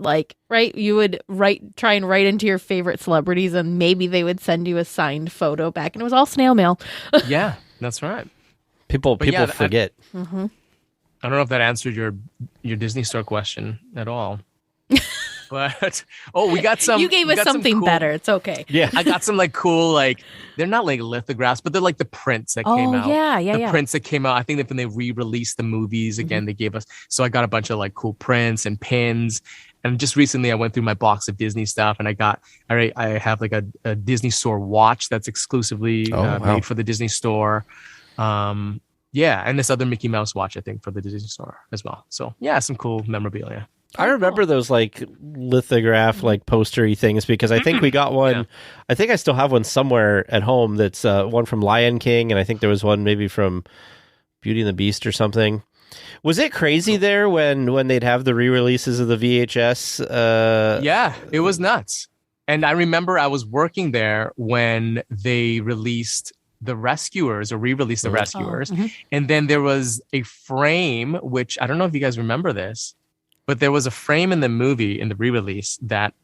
you would try and write into your favorite celebrities, and maybe they would send you a signed photo back, and it was all snail mail. Yeah, that's right. People forget. I don't know if that answered your Disney Store question at all. But we got some. You gave us something cool, better. It's okay. Yeah, I got some cool they're not lithographs, but they're the prints that came out. Yeah. Prints that came out. I think that when they re-released the movies again, they gave us. So I got a bunch of cool prints and pins. And just recently, I went through my box of Disney stuff, and I have a Disney Store watch that's exclusively made for the Disney Store. And this other Mickey Mouse watch, I think, for the Disney Store as well. So yeah, some cool memorabilia. I remember those lithograph postery things because I think we got one. Yeah. I think I still have one somewhere at home. That's one from Lion King, and I think there was one maybe from Beauty and the Beast or something. Was it crazy there when they'd have the re-releases of the VHS? Yeah, it was nuts. And I remember I was working there when they released The Rescuers or re-released The Rescuers. And then there was a frame, which I don't know if you guys remember this, but there was a frame in the movie, in the re-release, that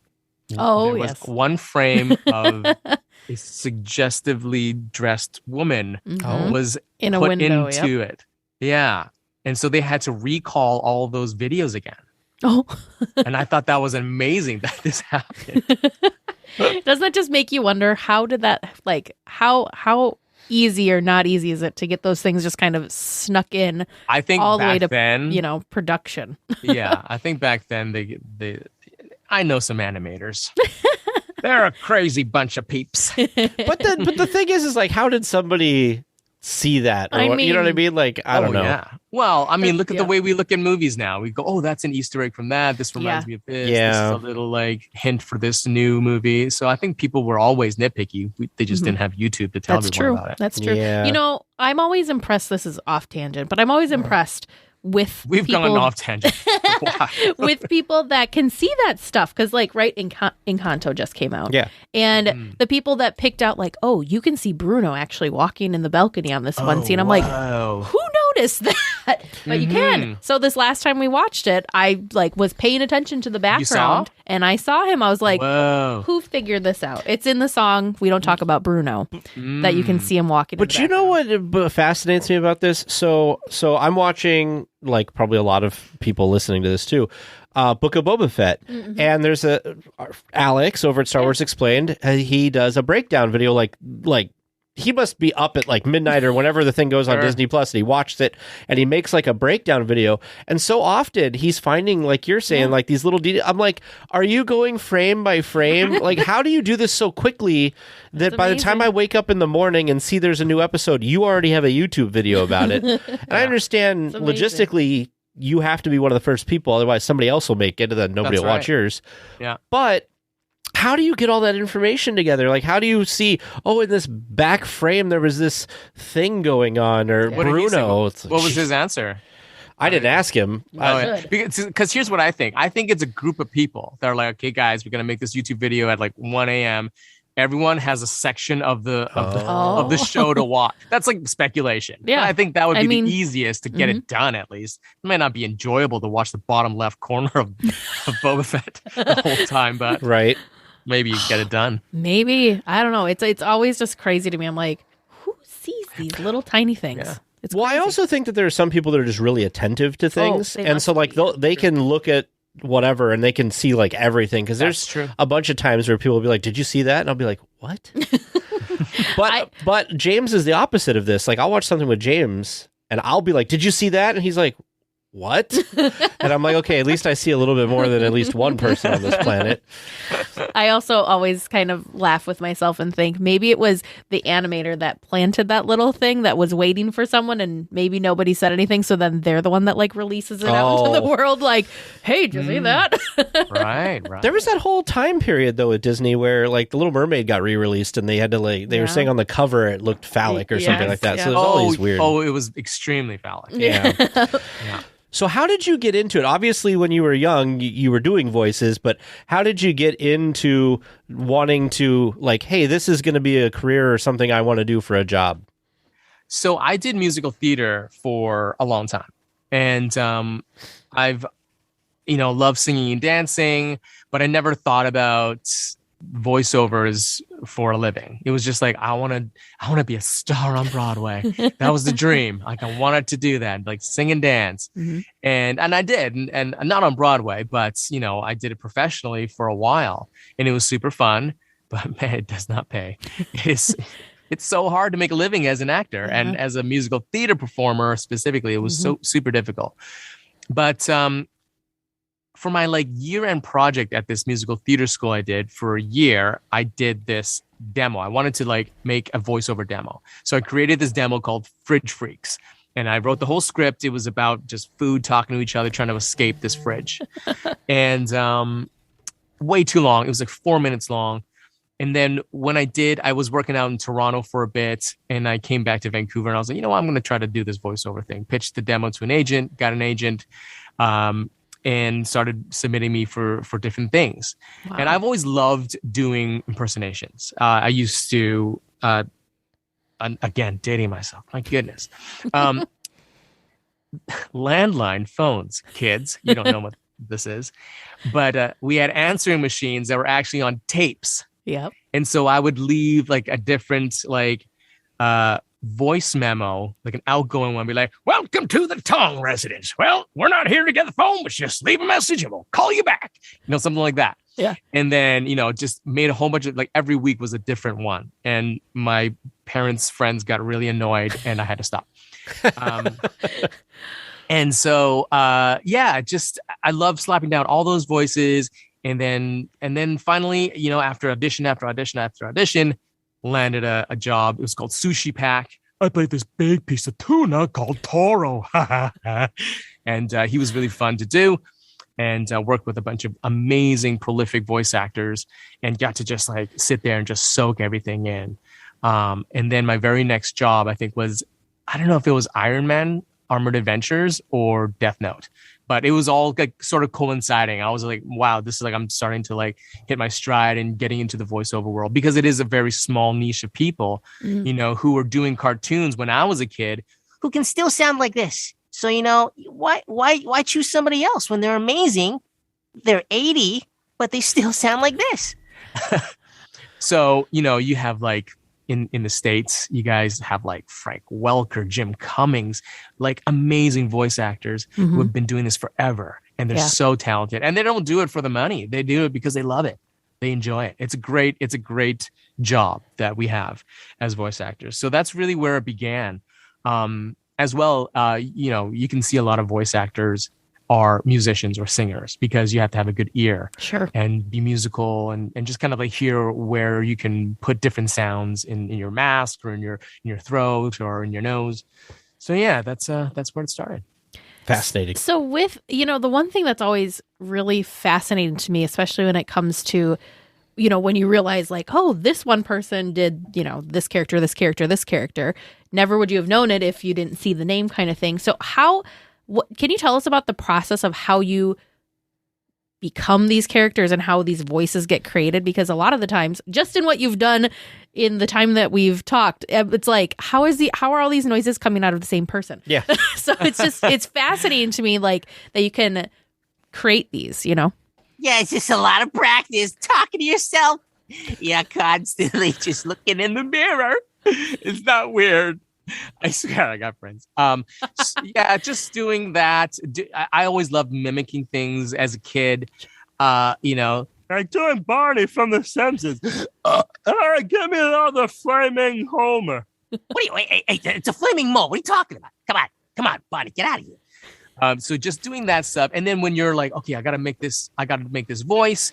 there was one frame of a suggestively dressed woman was in a put window into it. Yeah. And so they had to recall all those videos again. Oh. And I thought that was amazing that this happened. Doesn't that just make you wonder, how did that, how easy or not easy is it to get those things just kind of snuck in? I think all the way to then, production. Yeah, I think back then I know some animators. They're a crazy bunch of peeps. But the thing is how did somebody see that? Or you know what I mean? I don't know. Yeah. Well, I mean, look at the way we look at movies now. We go, that's an Easter egg from that. This reminds me of this. Yeah. This is a little hint for this new movie. So I think people were always nitpicky. They just didn't have YouTube to tell everyone about it. That's true. Yeah. I'm always impressed. This is off tangent, but I'm always impressed with We've people, gone off tangent. with people that can see that stuff. Because Encanto just came out. Yeah. And the people that picked out you can see Bruno actually walking in the balcony on this one scene. I'm who noticed that? But you can. So this last time we watched it, I was paying attention to the background and I saw him. I was like, whoa, who figured this out? It's in the song. We don't talk about Bruno that you can see him walking. But you know what fascinates me about this? So I'm watching, probably a lot of people listening to this too, Book of Boba Fett. And there's Alex over at Star Wars Explained. He does a breakdown video he must be up at midnight or whenever the thing goes on Disney Plus, and he watched it and he makes a breakdown video. And so often he's finding, you're saying, these little details. I'm are you going frame by frame? How do you do this so quickly that by the time I wake up in the morning and see there's a new episode, you already have a YouTube video about it? And I understand logistically you have to be one of the first people, otherwise somebody else will make it and then nobody will watch yours. Yeah. But how do you get all that information together? How do you see, in this back frame there was this thing going on, or Bruno? What was his answer? I didn't ask him. Because here's what I think. I think it's a group of people that are okay, guys, we're going to make this YouTube video at 1 a.m. Everyone has a section of the show to watch. That's speculation. Yeah. But I think that would be the easiest to get it done, at least. It might not be enjoyable to watch the bottom left corner of Boba Fett the whole time, but right. Maybe you get it done. Maybe. I don't know. It's always just crazy to me. I'm who sees these little tiny things? Yeah. It's crazy. I also think that there are some people that are just really attentive to things. And so they can look at whatever and they can see everything. Because there's a bunch of times where people will be like, did you see that? And I'll be like, what? But James is the opposite of this. I'll watch something with James and I'll be like, did you see that? And he's like, what? And I'm like, okay, at least I see a little bit more than at least one person on this planet. I also always kind of laugh with myself and think maybe it was the animator that planted that little thing that was waiting for someone, and maybe nobody said anything, so then they're the one that like releases it out into the world like, hey, did you see that? Right. There was that whole time period though at Disney where like The Little Mermaid got re-released and they had to like they were saying on the cover it looked phallic or something like that. So there's all these weird. Oh, it was extremely phallic. Yeah. Yeah. So how did you get into it? Obviously, when you were young, you were doing voices, but how did you get into wanting to like, hey, this is going to be a career or something I want to do for a job? So I did musical theater for a long time, and I've, loved singing and dancing, but I never thought about voiceovers for a living. It was just like I want to be a star on Broadway. That was the dream. Like I wanted to do that, like sing and dance. And I did, and not on Broadway, but I did it professionally for a while, and it was super fun. But man, it does not pay. It's so hard to make a living as an actor and as a musical theater performer specifically. It was so super difficult. But for my like year-end project at this musical theater school I did for a year, I did this demo. I wanted to like make a voiceover demo. So I created this demo called Fridge Freaks. And I wrote the whole script. It was about just food talking to each other, trying to escape this fridge. And way too long. It was like 4 minutes long. And then when I did, I was working out in Toronto for a bit, and I came back to Vancouver, and I was like, I'm going to try to do this voiceover thing. Pitched the demo to an agent, got an agent, and started submitting me for different things. Wow. And I've always loved doing impersonations. I used to, again, dating myself. My goodness. Landline phones, kids. You don't know what this is. But we had answering machines that were actually on tapes. Yep. And so I would leave like a different voice memo, like an outgoing one, be like, "Welcome to the Tong residence. Well, we're not here to get the phone, but just leave a message and we'll call you back." Something like that. Yeah. And then, just made a whole bunch of like every week was a different one. And my parents' friends got really annoyed and I had to stop. And so, I love slapping down all those voices. And then finally, after audition, landed a job. It was called Sushi Pack. I played this big piece of tuna called Toro. And he was really fun to do. And worked with a bunch of amazing, prolific voice actors and got to just like sit there and just soak everything in. And then my very next job, I think was, I don't know if it was Iron Man, Armored Adventures, or Death Note. But it was all like sort of coinciding. I was like, wow, this is like I'm starting to like hit my stride and getting into the voiceover world, because it is a very small niche of people, who were doing cartoons when I was a kid who can still sound like this. So, why choose somebody else when they're amazing? They're 80, but they still sound like this. So, you have like in the States, you guys have like Frank Welker, Jim Cummings, like amazing voice actors who have been doing this forever. And they're so talented. And they don't do it for the money. They do it because they love it. They enjoy it. It's a great job that we have as voice actors. So that's really where it began. As well, you can see a lot of voice actors are musicians or singers because you have to have a good ear, and be musical and just kind of like hear where you can put different sounds in your mask or in your throat or in your nose. So yeah, that's where it started. Fascinating. So with, the one thing that's always really fascinating to me, especially when it comes to, when you realize like, oh, this one person did, this character, this character, this character, never would you have known it if you didn't see the name kind of thing. So what can you tell us about the process of how you become these characters and how these voices get created? Because a lot of the times, just in what you've done in the time that we've talked, it's like, how are all these noises coming out of the same person? Yeah. So it's fascinating to me, like that you can create these, Yeah, it's just a lot of practice talking to yourself. Yeah, constantly just looking in the mirror. It's not weird. I swear I got friends. Just doing that. I always loved mimicking things as a kid. Like doing Barney from The Simpsons. All right, give me another flaming Homer. Hey, it's a flaming mole. What are you talking about? Come on, Barney, get out of here. So just doing that stuff. And then when you're like, okay, I gotta make this voice.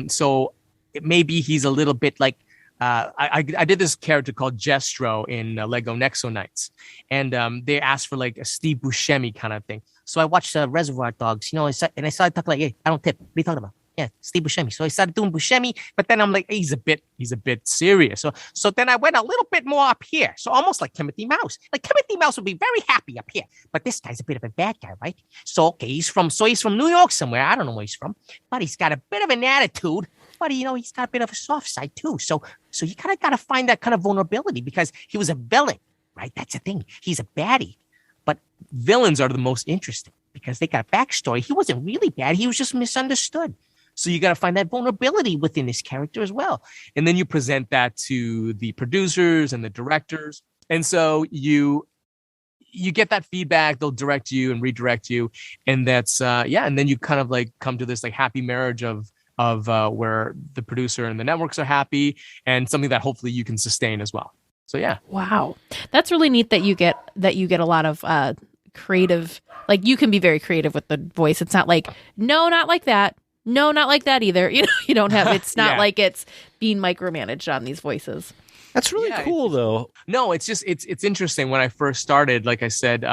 So maybe he's a little bit like, I did this character called Jestro in Lego Nexo Knights, and they asked for like a Steve Buscemi kind of thing. So I watched Reservoir Dogs, and I started talking like, hey, I don't tip. What are you talking about? Yeah, Steve Buscemi. So I started doing Buscemi, but then I'm like, hey, he's a bit serious. So then I went a little bit more up here. So almost like Timothy Mouse. Like Timothy Mouse would be very happy up here, but this guy's a bit of a bad guy, right? So okay, he's from New York somewhere. I don't know where he's from, but he's got a bit of an attitude. But he's got a bit of a soft side too. So you kind of got to find that kind of vulnerability because he was a villain, right? That's the thing. He's a baddie, but villains are the most interesting because they got a backstory. He wasn't really bad. He was just misunderstood. So you got to find that vulnerability within this character as well. And then you present that to the producers and the directors. And so you get that feedback. They'll direct you and redirect you. And that's, and then you kind of like come to this like happy marriage of where the producer and the networks are happy and something that hopefully you can sustain as well. So yeah. Wow. That's really neat that you get a lot of creative, like you can be very creative with the voice. It's not like, no, not like that. No, not like that either. You don't have, it's not like it's being micromanaged on these voices. That's really cool though. No, it's just, it's interesting. When I first started, like I said,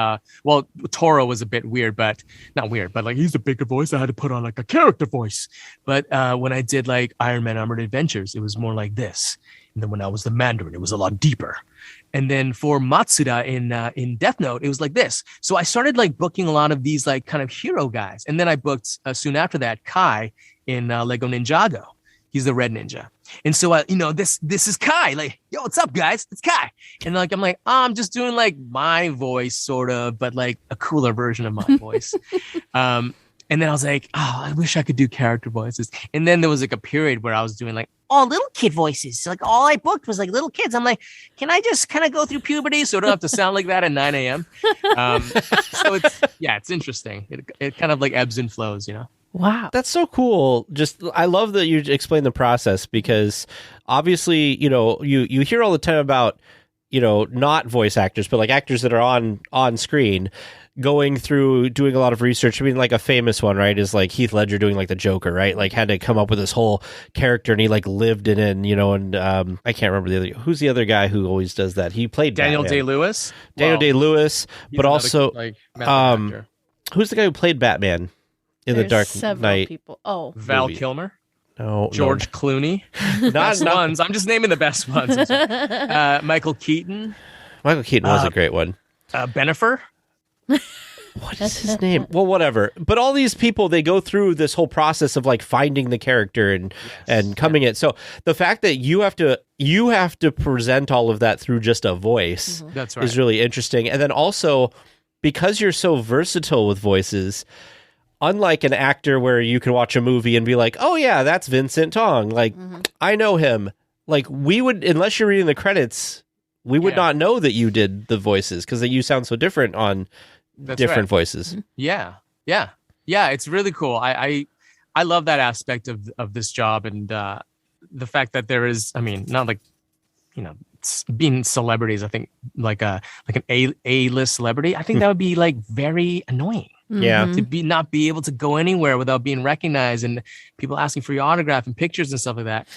Toro was a bit weird, but not weird, but like he's a bigger voice. I had to put on like a character voice. But when I did like Iron Man Armored Adventures, it was more like this. And then when I was the Mandarin, it was a lot deeper. And then for Matsuda in Death Note, it was like this. So I started like booking a lot of these like kind of hero guys. And then I booked soon after that Kai in Lego Ninjago. He's the red ninja. And so, this is Kai. Like, yo, what's up, guys? It's Kai. And like, I'm like, I'm just doing like my voice sort of, but like a cooler version of my voice. And then I was like, oh, I wish I could do character voices. And then there was like a period where I was doing like all little kid voices. So, like all I booked was like little kids. I'm like, can I just kind of go through puberty so I don't have to sound like that at 9 a.m.? So it's interesting. It kind of like ebbs and flows, Wow. That's so cool. I love that you explain the process because obviously, you hear all the time about, not voice actors, but like actors that are on screen going through doing a lot of research. I mean, like a famous one, right, is like Heath Ledger doing like the Joker, right? Like had to come up with this whole character and he like lived in it, and I can't remember who's the other guy who always does that. He played Daniel Batman. Day-Lewis. Daniel Day-Lewis, but also like who's the guy who played Batman in the Dark Knight? People. Oh, Val movie. Kilmer. No, George Clooney. Best ones. I'm just naming the best ones. Michael Keaton. Michael Keaton was a great one. Bennifer. What is his name? Well, whatever. But all these people, they go through this whole process of like finding the character and coming it. So the fact that you have to present all of that through just a voice That's right. is really interesting. And then also because you're so versatile with voices, unlike an actor where you can watch a movie and be like, oh yeah, that's Vincent Tong. Like I know him. Like we would, unless you're reading the credits, we would not know that you did the voices because you sound so different on different voices. Yeah. It's really cool. I love that aspect of this job and the fact that there is. I mean, not like being celebrities. I think like an A-list celebrity. I think that would be like very annoying. Yeah, to not be able to go anywhere without being recognized and people asking for your autograph and pictures and stuff like that.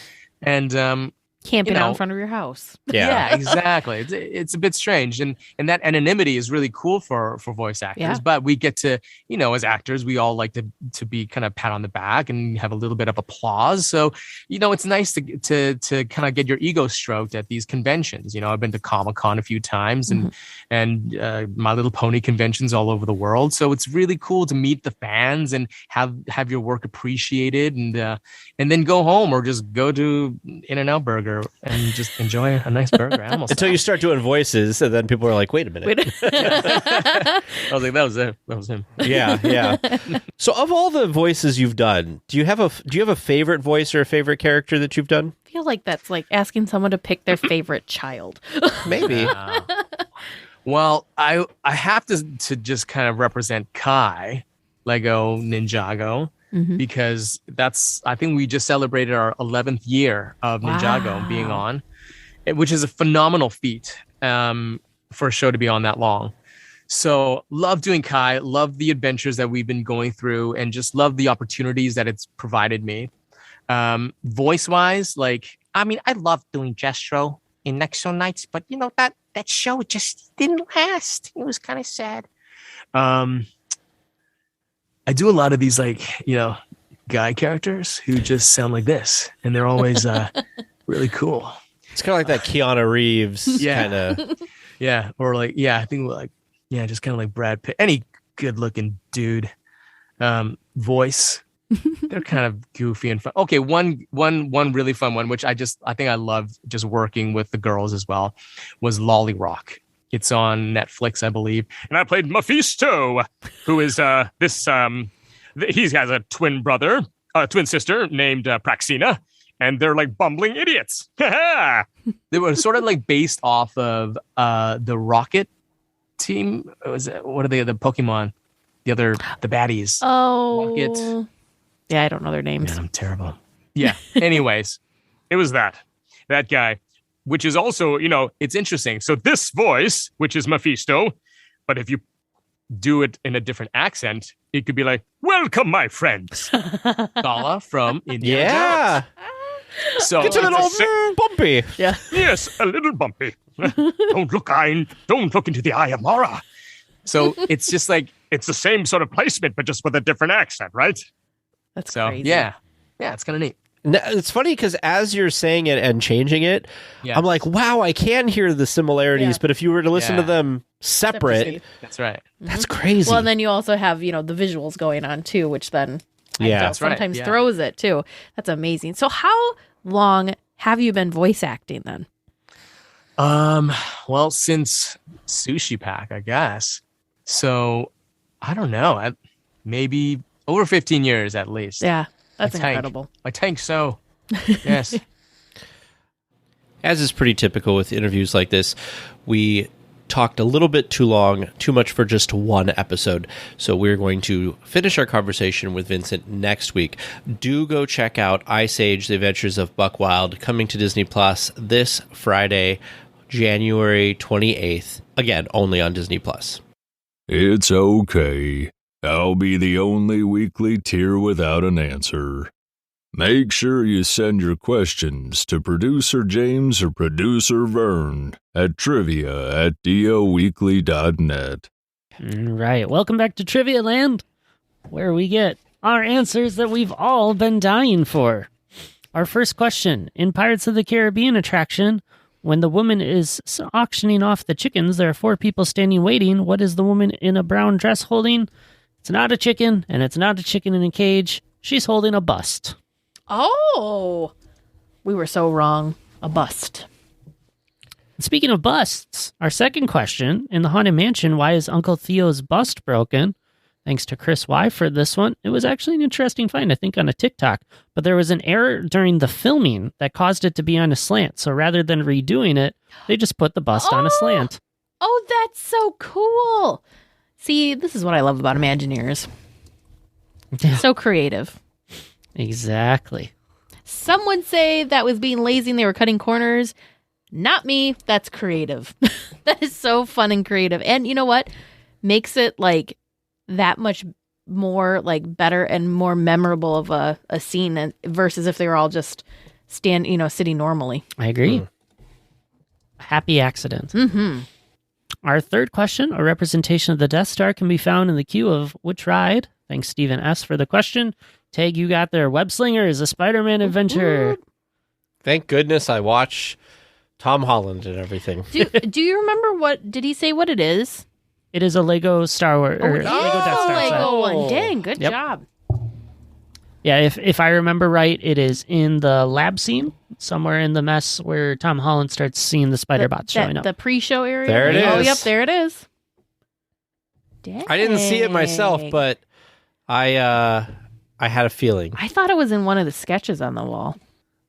And camping out in front of your house. Yeah, exactly. It's a bit strange, and that anonymity is really cool for voice actors. Yeah. But we get to, as actors, we all like to be kind of pat on the back and have a little bit of applause. So, it's nice to kind of get your ego stroked at these conventions. I've been to Comic-Con a few times and My Little Pony conventions all over the world. So it's really cool to meet the fans and have your work appreciated and then go home or just go to In-N-Out Burger and just enjoy a nice burger. Until you start doing voices, and then people are like, "Wait a minute." I was like, "That was him." Yeah. So, of all the voices you've done, do you have a favorite voice or a favorite character that you've done? I feel like that's like asking someone to pick their favorite child. Maybe. Well, I have to just kind of represent Kai, Lego Ninjago. Because I think we just celebrated our 11th year of Ninjago being on, which is a phenomenal feat for a show to be on that long. So love doing Kai, love the adventures that we've been going through and just love the opportunities that it's provided me. Voice wise, like, I mean, I love doing Jestro in Nexo Nights, but you know, that show just didn't last. It was kind of sad. I do a lot of these, like, you know, guy characters who just sound like this, and they're always really cool. It's kind of like that Keanu Reeves kind of. Yeah, or like, I think like, just kind of like Brad Pitt. Any good-looking dude. Voice. They're kind of goofy and fun. Okay, one really fun one, which I think I loved just working with the girls as well, was Lolly Rock. It's on Netflix, I believe. And I played Mephisto, who is he has a twin sister named Praxina, and they're like bumbling idiots. They were sort of like based off of the Rocket team. What are they? The Pokemon, the baddies. Oh, Rocket. Yeah, I don't know their names. Man, I'm terrible. Yeah. Anyways, it was that guy, which is also, you know, it's interesting. So this voice, which is Mephisto, but if you do it in a different accent, it could be like, "Welcome, my friends." Gala from Indiana Yeah. Jones. So It's a little bumpy. Yeah. Yes, a little bumpy. Don't look into the eye of Mara. So it's just like, It's the same sort of placement, but just with a different accent, right? That's so crazy. yeah, it's kind of neat. No, it's funny because as you're saying it and changing it, I'm like, wow, I can hear the similarities. Yeah. But if you were to listen to them separate, That's right. that's crazy. Well, and then you also have, you know, the visuals going on too, which then That's right. sometimes Yeah. throws it too. That's amazing. So how long have you been voice acting then? Well, since Sushi Pack, I guess. So I don't know. Maybe over 15 years at least. Yeah, that's I think. incredible. I think so. Yes. As is pretty typical with interviews like this, we talked a little bit too long, too much for just one episode. So we're going to finish our conversation with Vincent next week. Do go check out Ice Age: The Adventures of Buck Wild, coming to Disney Plus this Friday, January 28th. Again, only on Disney Plus. It's okay. I'll be the only weekly tier without an answer. Make sure you send your questions to Producer James or Producer Vern at trivia@DLWeekly.net. Right. Welcome back to Trivia Land, where we get our answers that we've all been dying for. Our first question: in Pirates of the Caribbean attraction, when the woman is auctioning off the chickens, there are 4 people standing waiting. What is the woman in a brown dress holding? It's not a chicken, and it's not a chicken in a cage. She's holding a bust. Oh, we were so wrong. A bust. Speaking of busts, our second question: in the Haunted Mansion, why is Uncle Theo's bust broken? Thanks to Chris Y for this one. It was actually an interesting find, I think, on a TikTok, but there was an error during the filming that caused it to be on a slant. So rather than redoing it, they just put the bust on a slant. Oh, that's so cool. See, this is what I love about Imagineers. So creative. Exactly. Some would say that was being lazy and they were cutting corners. Not me. That's creative. That is so fun and creative. And you know what? Makes it like that much more like better and more memorable of a scene versus if they were all just sitting normally. I agree. Happy accident. Mm-hmm. Our third question: a representation of the Death Star can be found in the queue of which ride? Thanks, Stephen S. for the question. Tag, you got there. Web Slingers, a Spider-Man adventure. Thank goodness I watch Tom Holland and everything. Do you remember did he say what it is? It is a Lego Star Wars or Lego Death Star set. Lego one. Dang, good Yep. job. Yeah, if I remember right, it is in the lab scene, somewhere in the mess where Tom Holland starts seeing the spider bots showing up. The pre-show area? There it Oh, is. yep, there it is. Dang. I didn't see it myself, but I had a feeling. I thought it was in one of the sketches on the wall.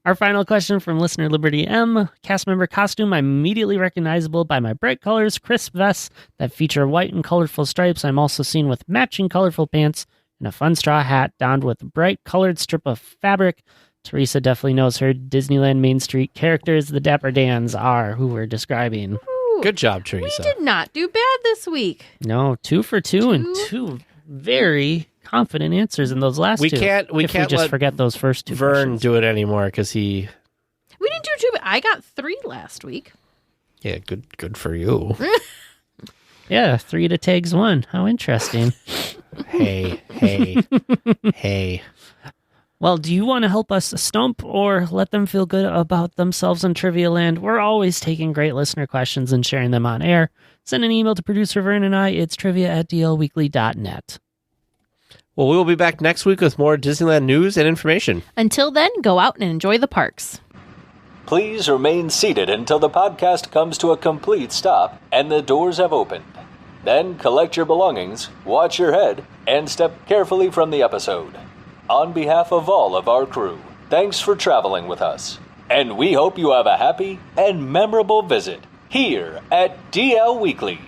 Our final question from listener Liberty M. Cast member costume immediately recognizable by my bright colors, crisp vests that feature white and colorful stripes. I'm also seen with matching colorful pants and a fun straw hat donned with a bright colored strip of fabric. Teresa definitely knows her Disneyland Main Street characters. The Dapper Dans are who we're describing. Ooh, Good job, Teresa. we did not do bad this week. No, 2 for 2 and 2 very confident answers in those last We two. can't we just let forget those first two. Vern questions. do it anymore because he. We didn't do too bad. I got 3 last week. Yeah, good for you. Yeah, 3 to Tag's 1. How interesting. Hey. Well, do you want to help us stump or let them feel good about themselves in Trivia Land? We're always taking great listener questions and sharing them on air. Send an email to producer Vern and I. It's trivia@dlweekly.net. Well, we will be back next week with more Disneyland news and information. Until then, go out and enjoy the parks. Please remain seated until the podcast comes to a complete stop and the doors have opened. Then collect your belongings, watch your head, and step carefully from the episode. On behalf of all of our crew, thanks for traveling with us. And we hope you have a happy and memorable visit here at DL Weekly.